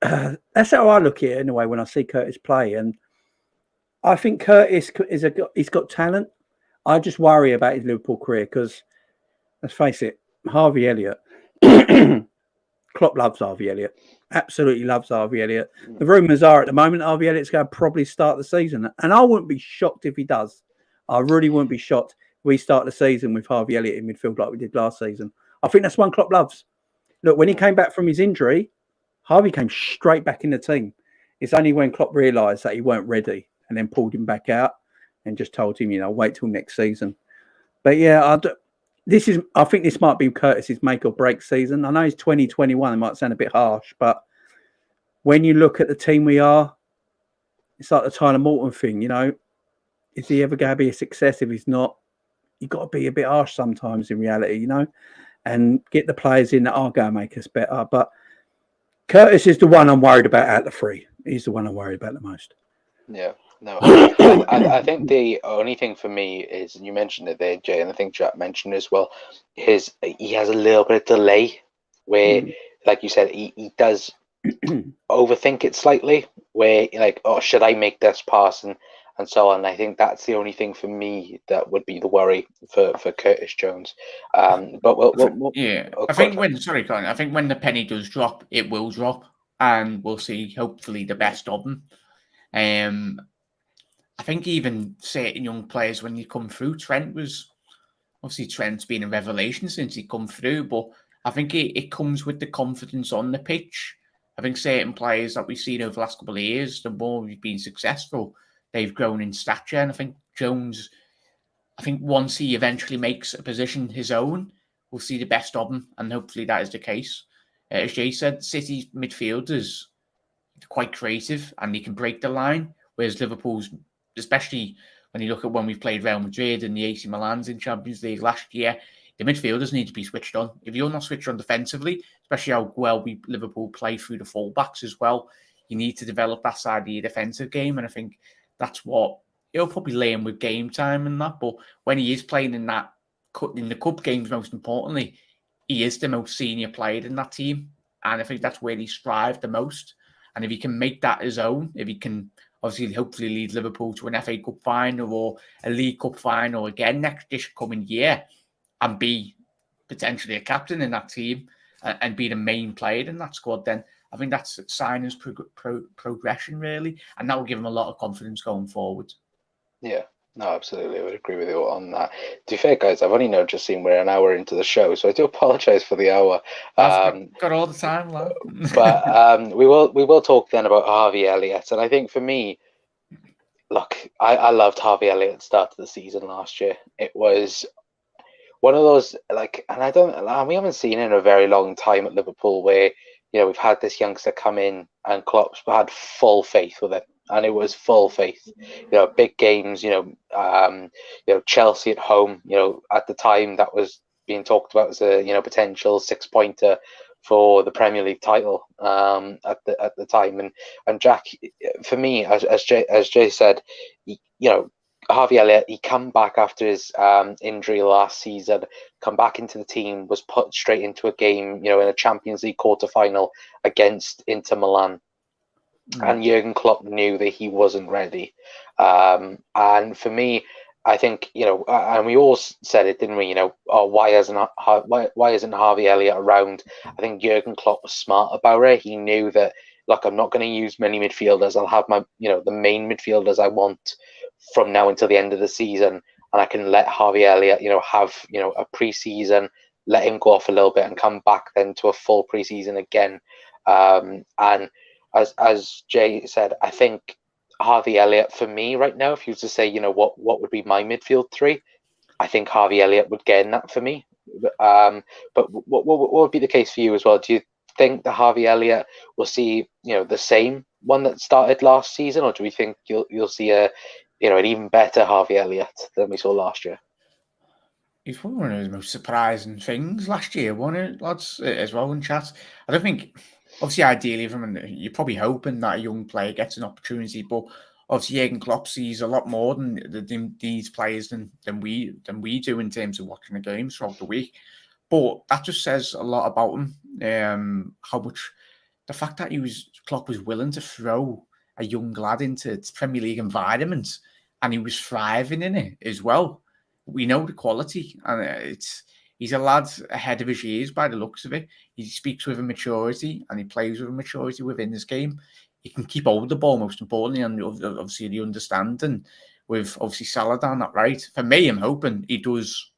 C: that's how I look at it anyway when I see Curtis play. And I think Curtis he's got talent. I just worry about his Liverpool career because, let's face it, Harvey Elliott, Klopp loves Harvey Elliott. Absolutely loves Harvey Elliott. The rumours are at the moment Harvey Elliott's going to probably start the season. And I wouldn't be shocked if he does. I really wouldn't be shocked if we start the season with Harvey Elliott in midfield like we did last season. I think that's one Klopp loves. Look, when he came back from his injury, Harvey came straight back in the team. It's only when Klopp realised that he weren't ready and then pulled him back out and just told him, you know, wait till next season. But yeah, I think this might be Curtis's make or break season. I know it's 2021. It might sound a bit harsh, but when you look at the team we are, it's like the Tyler Morton thing, you know. Is he ever going to be a success? If he's not, you've got to be a bit harsh sometimes in reality, you know, and get the players in that are going to make us better. But Curtis is the one I'm worried about out of the three. He's the one I'm worried about the most.
A: Yeah, no, I think the only thing for me is, and you mentioned it there, Jay, and I think Jack mentioned as well, is he has a little bit of delay where, like you said, he does overthink it slightly, where like, oh, should I make this pass and so on. I think that's the only thing for me that would be the worry for Curtis Jones. But
B: I think when the penny does drop, it will drop, and we'll see hopefully the best of them. I think even certain young players when you come through, Trent's been a revelation since he come through, but I think it comes with the confidence on the pitch. I think certain players that we've seen over the last couple of years, the more we've been successful, they've grown in stature. And I think Jones, once he eventually makes a position his own, we'll see the best of him. And hopefully that is the case. As Jay said, City's midfielders are quite creative and they can break the line. Whereas Liverpool's, especially when you look at when we've played Real Madrid and the AC Milans in Champions League last year, the midfielders need to be switched on. If you're not switched on defensively, especially how well Liverpool play through the fullbacks as well, you need to develop that side of your defensive game. And I think that's what he'll probably lay in with game time and that. But when he is playing in the cup games, most importantly, he is the most senior player in that team. And I think that's where he strived the most. And if he can make that his own, if he can obviously hopefully lead Liverpool to an FA Cup final or a League Cup final again this coming year and be potentially a captain in that team and be the main player in that squad, then I think that's Signing's progression, really, and that will give him a lot of confidence going forward.
A: Yeah, no, absolutely. I would agree with you on that. To be fair, guys, I've only now just seen we're an hour into the show, so I do apologise for the hour.
B: Got all the time, lad.
A: But we will talk then about Harvey Elliott, and I think for me, look, I loved Harvey Elliott at the start of the season last year. It was one of those, like, and we haven't seen it in a very long time at Liverpool where, you know, we've had this youngster come in and Klopp's had full faith with it, and it was full faith. You know, big games. You know, Chelsea at home. You know, at the time that was being talked about as a potential 6-pointer for the Premier League title at the time. And Jack, for me, as Jay said, Harvey Elliott, he come back after his injury last season, come back into the team, was put straight into a game, in a Champions League quarter-final against Inter Milan. And Jurgen Klopp knew that he wasn't ready. And for me, I think, and we all said it, didn't we? Why isn't Harvey Elliott around? I think Jurgen Klopp was smart about it. He knew that look, I'm not going to use many midfielders. I'll have my, the main midfielders I want from now until the end of the season, and I can let Harvey Elliott, have, a pre-season, let him go off a little bit and come back then to a full pre-season again. And as Jay said, I think Harvey Elliott, for me right now, if you were to say, what would be my midfield three, I think Harvey Elliott would get in that for me. But what would be the case for you as well? Do you think that Harvey Elliott will see, the same one that started last season, or do we think you'll see an even better Harvey Elliott than we saw last year?
B: He's one of the most surprising things last year, wasn't it, lads, as well in chat? I don't think, obviously, ideally, you're probably hoping that a young player gets an opportunity, but obviously, Jurgen Klopp sees a lot more than these players than we do in terms of watching the games throughout the week. But that just says a lot about him. How much the fact that Klopp was willing to throw a young lad into its Premier League environment, and he was thriving in it as well. We know the quality, and he's a lad ahead of his years by the looks of it. He speaks with a maturity, and he plays with a maturity within his game. He can keep hold of the ball, most importantly, and obviously the understanding with obviously Salah down that right. For me, I'm hoping he does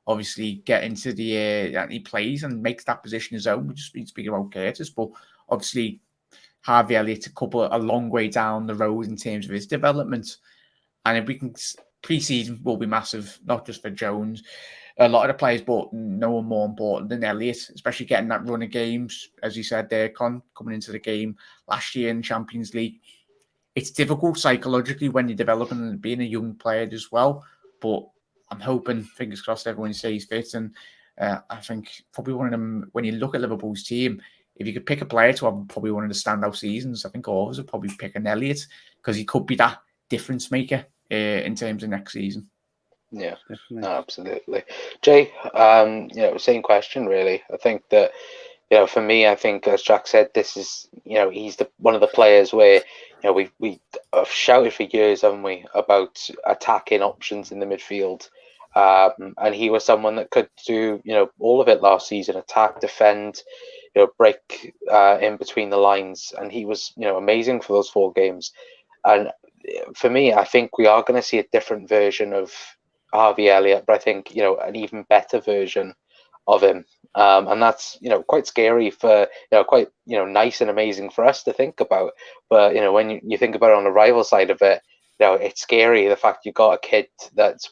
B: obviously get into the and he plays and makes that position his own. We just been speaking about Curtis, but obviously Harvey Elliott's a long way down the road in terms of his development, and if we can. Pre-season will be massive, not just for Jones, a lot of the players, but no one more important than Elliott, especially getting that run of games, as you said there, coming into the game last year in the Champions League. It's difficult psychologically when you're developing and being a young player as well, but I'm hoping, fingers crossed, everyone stays fit, and I think probably one of them, when you look at Liverpool's team, if you could pick a player to have probably one of the standout seasons, I think all of us would probably pick an Elliott, because he could be that difference maker in terms of next season.
A: Yeah, no, absolutely. Jay, same question really. I think that, for me, I think as Jack said, this is, he's one of the players where, we have shouted for years, haven't we, about attacking options in the midfield. And he was someone that could do, all of it last season: attack, defend, break in between the lines. And he was, amazing for those 4 games. And for me, I think we are going to see a different version of Harvey Elliott, but I think, an even better version of him. And that's, quite scary for, quite, nice and amazing for us to think about. But, when you think about it on the rival side of it, it's scary, the fact you've got a kid that's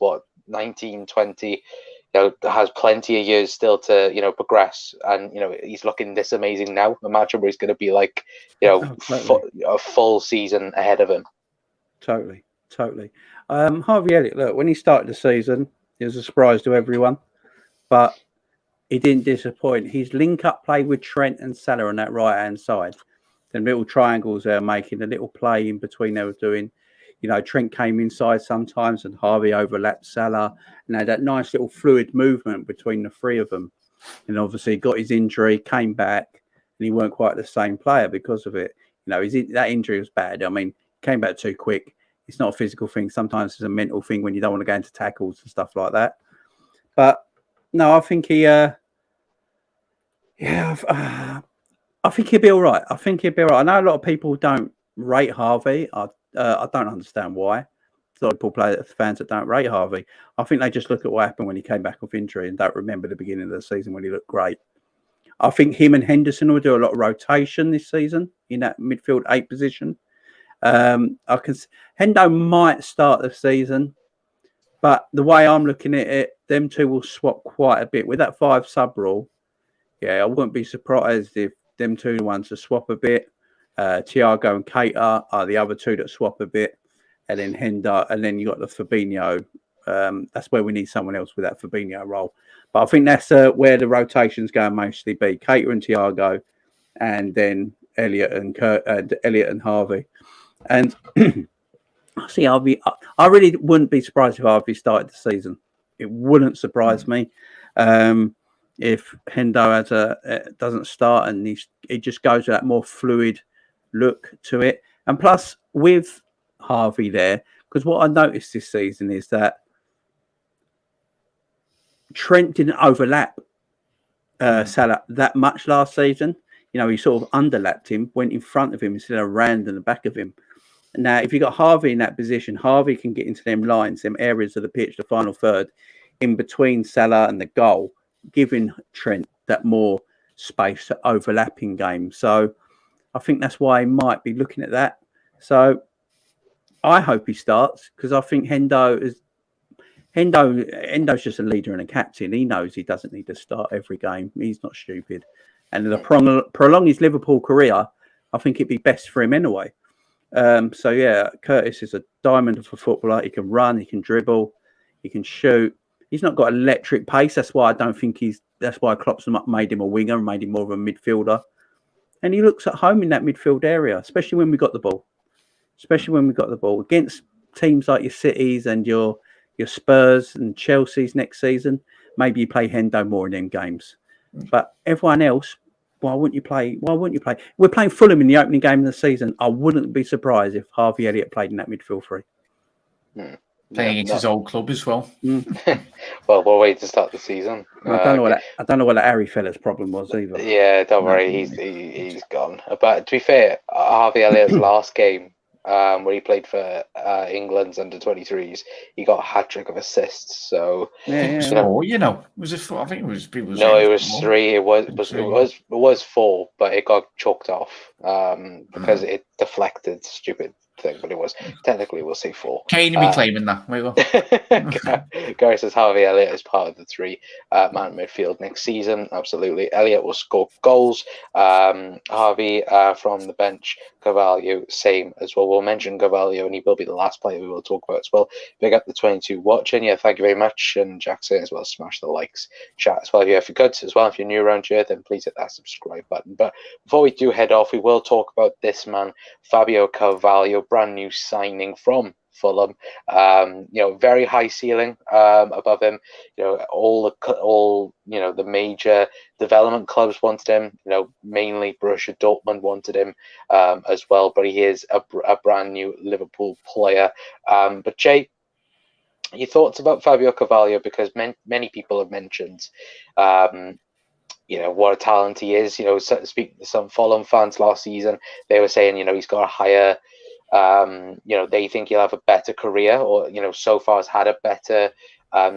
A: 19, 20, has plenty of years still to, progress. And, he's looking this amazing now. Imagine where he's going to be like, a full season ahead of him.
C: Totally. Harvey Elliott, look, when he started the season, it was a surprise to everyone, but he didn't disappoint. His link-up play with Trent and Salah on that right-hand side, the little triangles they're making, the little play in between they were doing, Trent came inside sometimes and Harvey overlapped Salah, and had that nice little fluid movement between the 3 of them. And obviously got his injury, came back, and he weren't quite the same player because of it. That injury was bad. I mean, came back too quick. It's not a physical thing. Sometimes it's a mental thing when you don't want to go into tackles and stuff like that. But no, I think I think he'll be all right. I know a lot of people don't rate Harvey. I don't understand why. A lot of people fans that don't rate Harvey. I think they just look at what happened when he came back off injury and don't remember the beginning of the season when he looked great. I think him and Henderson will do a lot of rotation this season in that midfield 8 position. Hendo might start the season, but the way I'm looking at it, them 2 will swap quite a bit with that 5 sub rule. Yeah, I wouldn't be surprised if them 2 ones to swap a bit. Thiago and Keita are the other 2 that swap a bit, and then Hendo, and then you got the Fabinho. That's where we need someone else with that Fabinho role. But I think that's where the rotation's going to mostly be: Keita and Thiago, and then Elliott and Harvey. And see, Harvey, I really wouldn't be surprised if Harvey started the season. It wouldn't surprise me if Hendo doesn't start and he just goes with that more fluid look to it. And plus, with Harvey there, because what I noticed this season is that Trent didn't overlap Salah that much last season. You know, he sort of underlapped him, went in front of him instead of round in the back of him. Now, if you got Harvey in that position, Harvey can get into them lines, them areas of the pitch, the final third, in between Salah and the goal, giving Trent that more space to overlapping game. So I think that's why he might be looking at that. So I hope he starts, because I think Hendo's just a leader and a captain. He knows he doesn't need to start every game. He's not stupid. And to prolong his Liverpool career, I think it'd be best for him anyway. So yeah, Curtis is a diamond of a footballer. He can run, he can dribble, he can shoot. He's not got electric pace. That's why I don't think that's why Klopp's made him a winger and made him more of a midfielder. And he looks at home in that midfield area, especially when we got the ball. Against teams like your Cities and your Spurs and Chelsea's next season. Maybe you play Hendo more in them games. But everyone else, why wouldn't you play? We're playing Fulham in the opening game of the season. I wouldn't be surprised if Harvey Elliott played in that midfield three.
B: Playing against his old club as well.
A: Well, we'll wait to start the season.
C: I don't know what that Harry fella's problem was either.
A: Yeah, don't worry, he's gone. But to be fair, Harvey Elliott's last game, where he played for England's under-23s, he got a hat-trick of assists. So
B: was it 4? I think it was people.
A: No, it was 3. It was 4, but it got chalked off because it deflected. Stupid thing, but it was technically, we'll say 4.
B: Kane be claiming that.
A: Gary says Harvey Elliott is part of the 3-man midfield next season. Absolutely, Elliott will score goals. Harvey from the bench. Carvalho same as well. We'll mention Carvalho, and he will be the last player we will talk about as well. Big up the 22 watching. Yeah, thank you very much. And Jackson as well, smash the likes chat as well. Yeah, if you could as well, if you're new around here, then please hit that subscribe button. But before we do head off, we will talk about this man, Fabio Carvalho, brand new signing from Fulham. Very high ceiling above him. All the major development clubs wanted him. Mainly Borussia Dortmund wanted him as well. But he is a brand new Liverpool player. But Jay, your thoughts about Fabio Carvalho, because many people have mentioned what a talent he is. Speaking to some Fulham fans last season, they were saying he's got a higher they think he'll have a better career, or so far has had a better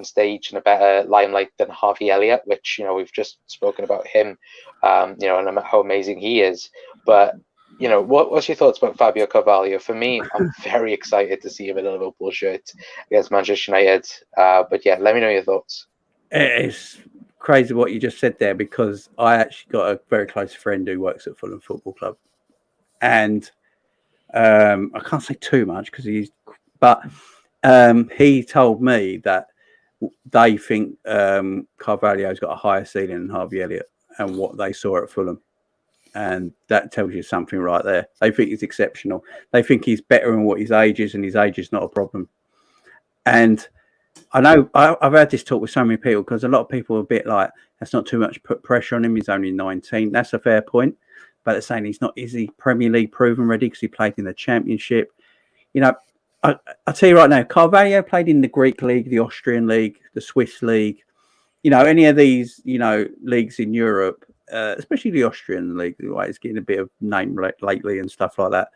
A: stage and a better limelight than Harvey Elliott, which we've just spoken about him, and how amazing he is. But what's your thoughts about Fabio Carvalho? For me, I'm very excited to see him in a Liverpool shirt against Manchester United. But yeah, let me know your thoughts.
C: It's crazy what you just said there, because I actually got a very close friend who works at Fulham Football Club, and I can't say too much but he told me that they think Carvalho's got a higher ceiling than Harvey Elliott and what they saw at Fulham. And that tells you something right there. They think he's exceptional. They think he's better than what his age is, and his age is not a problem. And I know I've had this talk with so many people, because a lot of people are a bit like, that's not too much put pressure on him. He's only 19. That's a fair point. But they're saying is he Premier League proven ready, because he played in the Championship? I'll tell you right now, Carvalho played in the Greek League, the Austrian League, the Swiss League, any of these, leagues in Europe, especially the Austrian League, it's getting a bit of name lately and stuff like that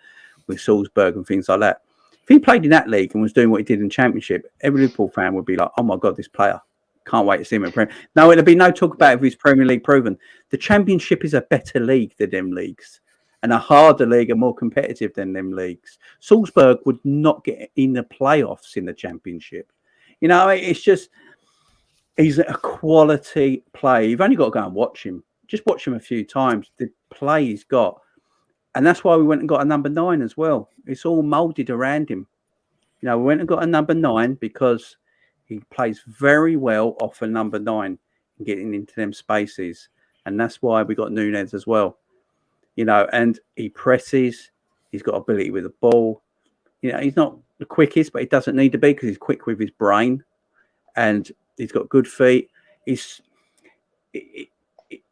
C: with Salzburg and things like that. If he played in that league and was doing what he did in Championship, every Liverpool fan would be like, oh my God, this player. Can't wait to see him in Premier. No, it'll be no talk about if he's Premier League proven. The Championship is a better league than them leagues, and a harder league and more competitive than them leagues. Salzburg would not get in the playoffs in the Championship. It's just, he's a quality player. You've only got to go and watch him. Just watch him a few times. The play he's got, and that's why we went and got a number 9 as well. It's all moulded around him. We went and got a number 9 because he plays very well off a number 9 and getting into them spaces. And that's why we got Nunez as well. And he presses. He's got ability with the ball. He's not the quickest, but he doesn't need to be, because he's quick with his brain. And he's got good feet. He's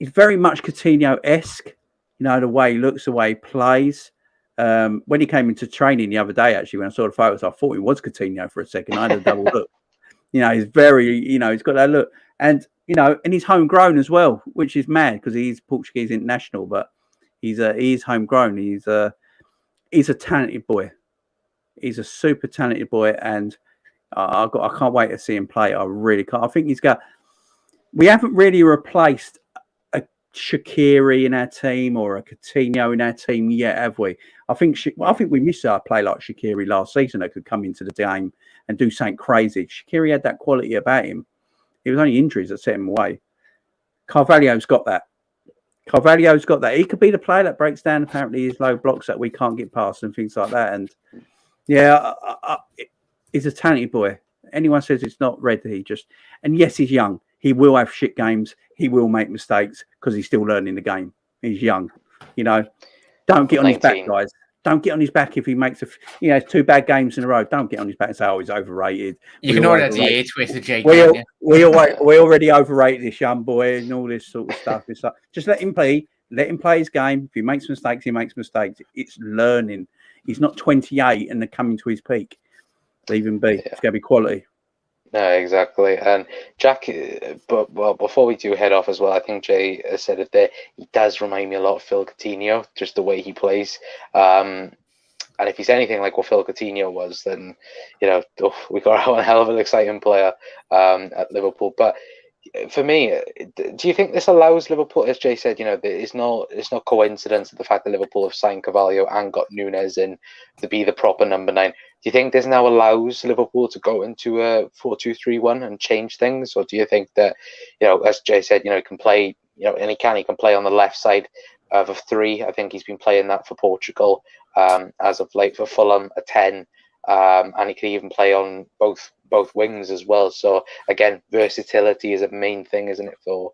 C: very much Coutinho-esque, the way he looks, the way he plays. When he came into training the other day, actually, when I saw the photos, I thought he was Coutinho for a second. I had a double look. He's very, he's got that look. And, and he's homegrown as well, which is mad, because he's Portuguese international. But, He's homegrown. He's a talented boy. He's a super talented boy, and I can't wait to see him play. I really can't. I think he's got. We haven't really replaced a Shaqiri in our team or a Coutinho in our team yet, have we? I think we missed our play like Shaqiri last season that could come into the game and do something crazy. Shaqiri had that quality about him. It was only injuries that set him away. Carvalho's got that. He could be the player that breaks down apparently his low blocks that we can't get past and things like that. And yeah, he's a talented boy. Anyone says it's not ready, and yes, he's young. He will have shit games. He will make mistakes because he's still learning the game. He's young. Don't get on his back, guys. Don't get on his back if he makes 2 bad games in a row. Don't get on his back and say, "Oh, he's overrated."
B: You can already hate with the Jake.
C: We already overrate this young boy and all this sort of stuff. It's like, just let him play. Let him play his game. If he makes mistakes, he makes mistakes. It's learning. He's not 28 and they're coming to his peak. Leave him be. Yeah. It's going to be quality.
A: No, exactly. And Jack, but before we do head off as well, I think Jay has said it there. He does remind me a lot of Phil Coutinho, just the way he plays. And if he's anything like what Phil Coutinho was, then we got a hell of an exciting player at Liverpool. But for me, do you think this allows Liverpool, as Jay said, it's no coincidence of the fact that Liverpool have signed Carvalho and got Nunes in to be the proper number 9. Do you think this now allows Liverpool to go into a 4-2-3-1 and change things, or do you think that, as Jay said, he can play, and he can play on the left side of a 3? I think he's been playing that for Portugal as of late, for Fulham, a 10, and he can even play on both wings as well. So again, versatility is a main thing, isn't it, for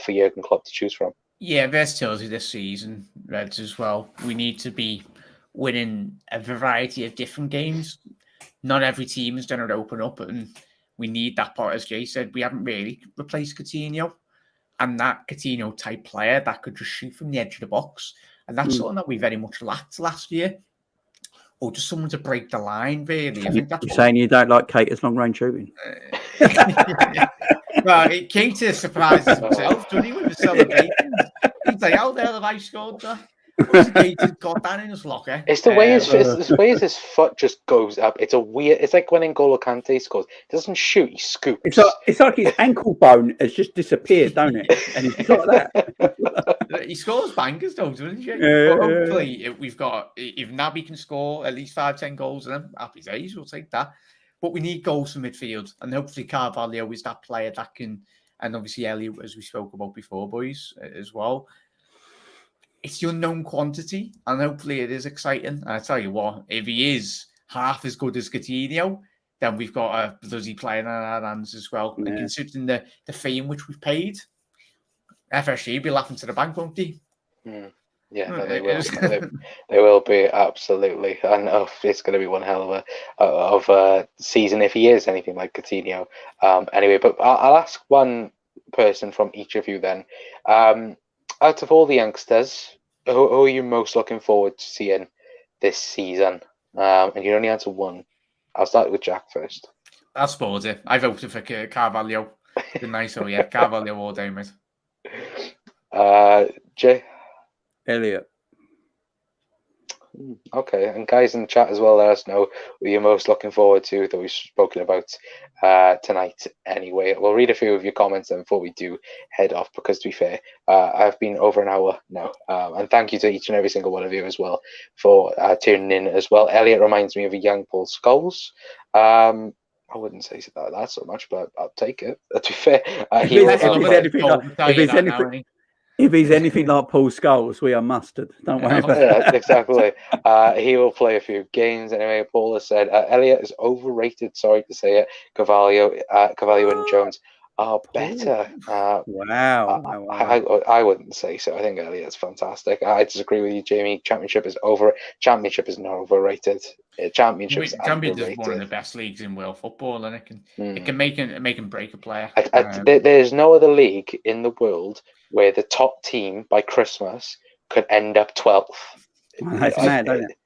A: Jurgen Klopp to choose from?
B: Yeah, versatility this season, Reds, as well. We need to be winning a variety of different games. Not every team is going to open up, and we need that part. As Jay said, we haven't really replaced Coutinho, and that Coutinho type player that could just shoot from the edge of the box, and that's something that we very much lacked last year. Or just someone to break the line, really. I think that's
C: You're saying you don't like Keita's long-range shooting?
B: Well, Keita surprises himself, doesn't he, with the celebrations? He's like, how the hell have I scored that? Keita's got that in his locker.
A: It's the way his foot just goes up. It's like when N'Golo Kante scores. He doesn't shoot, he scoops.
C: It's like his ankle bone has just disappeared, don't it? And he's got that.
B: He scores bangers, though, doesn't he? Hopefully, if Naby can score at least 5-10 goals, then happy days, we'll take that. But we need goals from midfield, and hopefully Carvalho is that player that can, and obviously Elliot, as we spoke about before, boys, as well. It's the unknown quantity, and hopefully it is exciting. And I tell you what, if he is half as good as Coutinho, then we've got a bloody player in our hands as well. Yeah. And considering the fee in which we've paid, FSG will be laughing to the bank, won't they?
A: Yeah, no, they will. They will be, absolutely. And it's going to be one hell of a season if he is anything like Coutinho. Anyway, but I'll ask one person from each of you then. Out of all the youngsters, who are you most looking forward to seeing this season? And you can only answer one. I'll start with Jack first.
B: I'll suppose it. I voted for Carvalho. Didn't I? So yeah, Carvalho all day, mate.
A: Jay?
C: Elliot.
A: Okay, and guys in the chat as well, let us know who you're most looking forward to that we've spoken about tonight anyway. We'll read a few of your comments then before we do head off, because to be fair, I've been over an hour now, and thank you to each and every single one of you as well for tuning in as well. Elliot reminds me of a young Paul Scholes. I wouldn't say that so much, but I'll take it. To be fair,
C: if he's anything like Paul Scholes, we are mustard. Don't worry about
A: that. Exactly. He will play a few games anyway. Paul has said Elliot is overrated. Sorry to say it. Carvalho and Jones are better.
C: Wow.
A: I wouldn't say so. I think Elliot's fantastic. I disagree with you, Jamie. Championship is not overrated. Championship is one of
B: the best leagues in world football, and it can make and break a player.
A: There's no other league in the world where the top team by Christmas could end up 12th.
C: That's mad, isn't it?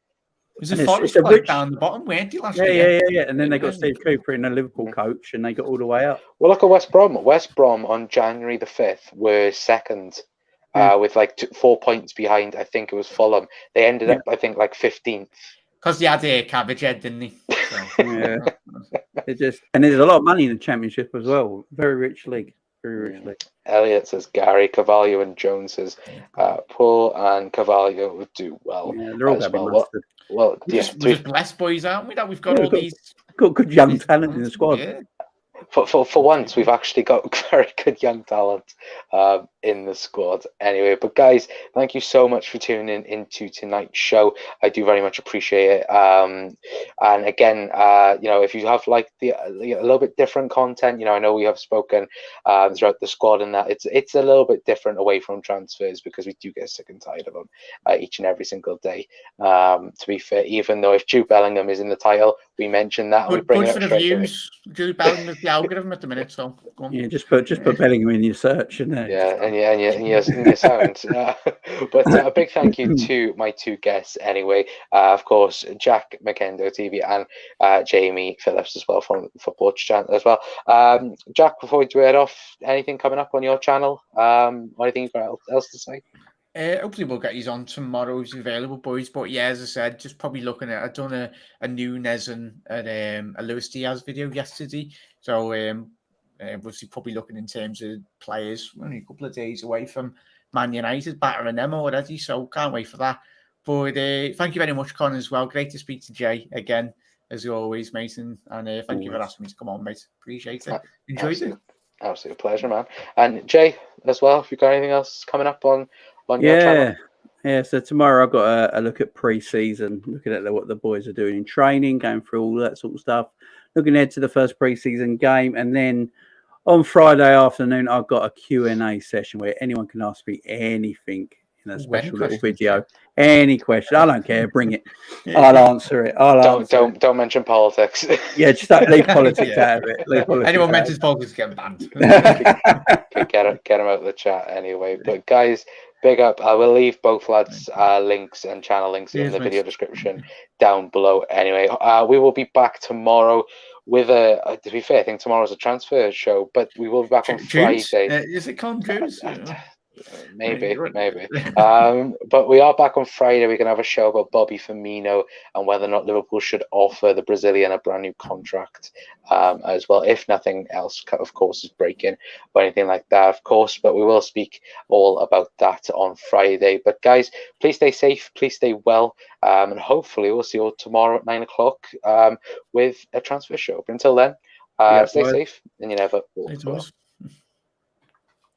B: Was it Forest down the bottom, weren't you, last
C: year? Yeah. And then they got Steve Cooper in a Liverpool coach, and they got all the way up.
A: Well, look at West Brom. West Brom on January the 5th were second with like 4 points behind. I think it was Fulham. They ended up, I think, like 15th.
B: Because they had a cabbage head, didn't they? So.
C: Yeah. And there's a lot of money in the Championship as well. Very rich league. Very rich league.
A: Elliot says Gary, Carvalho, and Jones says Paul and Carvalho would do well.
C: Yeah, they're all
A: as
C: going to be
A: well.
C: mustard.
A: Well,
B: we're just blessed boys, aren't we? That we've got all these
C: got good young talent in the squad.
B: Yeah.
A: For once, we've actually got very good young talent in the squad. Anyway, but guys, thank you so much for tuning into tonight's show. I do very much appreciate it. And again, if you have like a little bit different content, I know we have spoken throughout the squad, and that it's a little bit different away from transfers because we do get sick and tired of them each and every single day. To be fair, even though if Jude Bellingham is in the title, we mentioned that we bring it up
B: for the views. Jude Bellingham is the algorithm at the minute, so go on.
C: Yeah, just put Bellingham in your search, and
A: your sound. But a big thank you to my two guests anyway. Of course, Jack McKendo TV and Jamie Phillips as well from Football Channel as well. Jack, before we do head off, anything coming up on your channel? Anything you've got else to say?
B: Hopefully we'll get you on tomorrow if available, boys. But yeah, as I said, just probably looking at. I've done a Nunez and a Luis Diaz video yesterday, so obviously probably looking in terms of players. We're only a couple of days away from Man United battering them already, so can't wait for that. But thank you very much, Con, as well. Great to speak to Jay again, as always, Mason. And thank you for asking me to come on, mate. Appreciate it. Enjoyed it.
A: Absolute pleasure, man. And Jay, as well, if you've got anything else coming up on your channel?
C: Yeah, so tomorrow I've got a look at pre-season, looking at what the boys are doing in training, going through all that sort of stuff, looking ahead to the first pre-season game, and then on Friday afternoon I've got a Q&A session where anyone can ask me anything in a special little video. Any question, I don't care, bring it. I'll answer it.
A: Don't mention politics.
C: Yeah, just leave politics out of it.
B: Anyone mentions politics get banned.
A: Get them out of the chat anyway. But guys, big up. I will leave both lads' links and channel links in the video description down below. Anyway, we will be back tomorrow with to be fair, I think tomorrow's a transfer show, but we will be back on Friday.
B: Is it called Drews?
A: Maybe. But we are back on Friday. We're going to have a show about Bobby Firmino and whether or not Liverpool should offer the Brazilian a brand new contract as well, if nothing else, of course, is breaking or anything like that, of course. But we will speak all about that on Friday. But guys, please stay safe, please stay well, and hopefully we'll see you all tomorrow at 9 o'clock with a transfer show. But until then, stay safe and you never walk.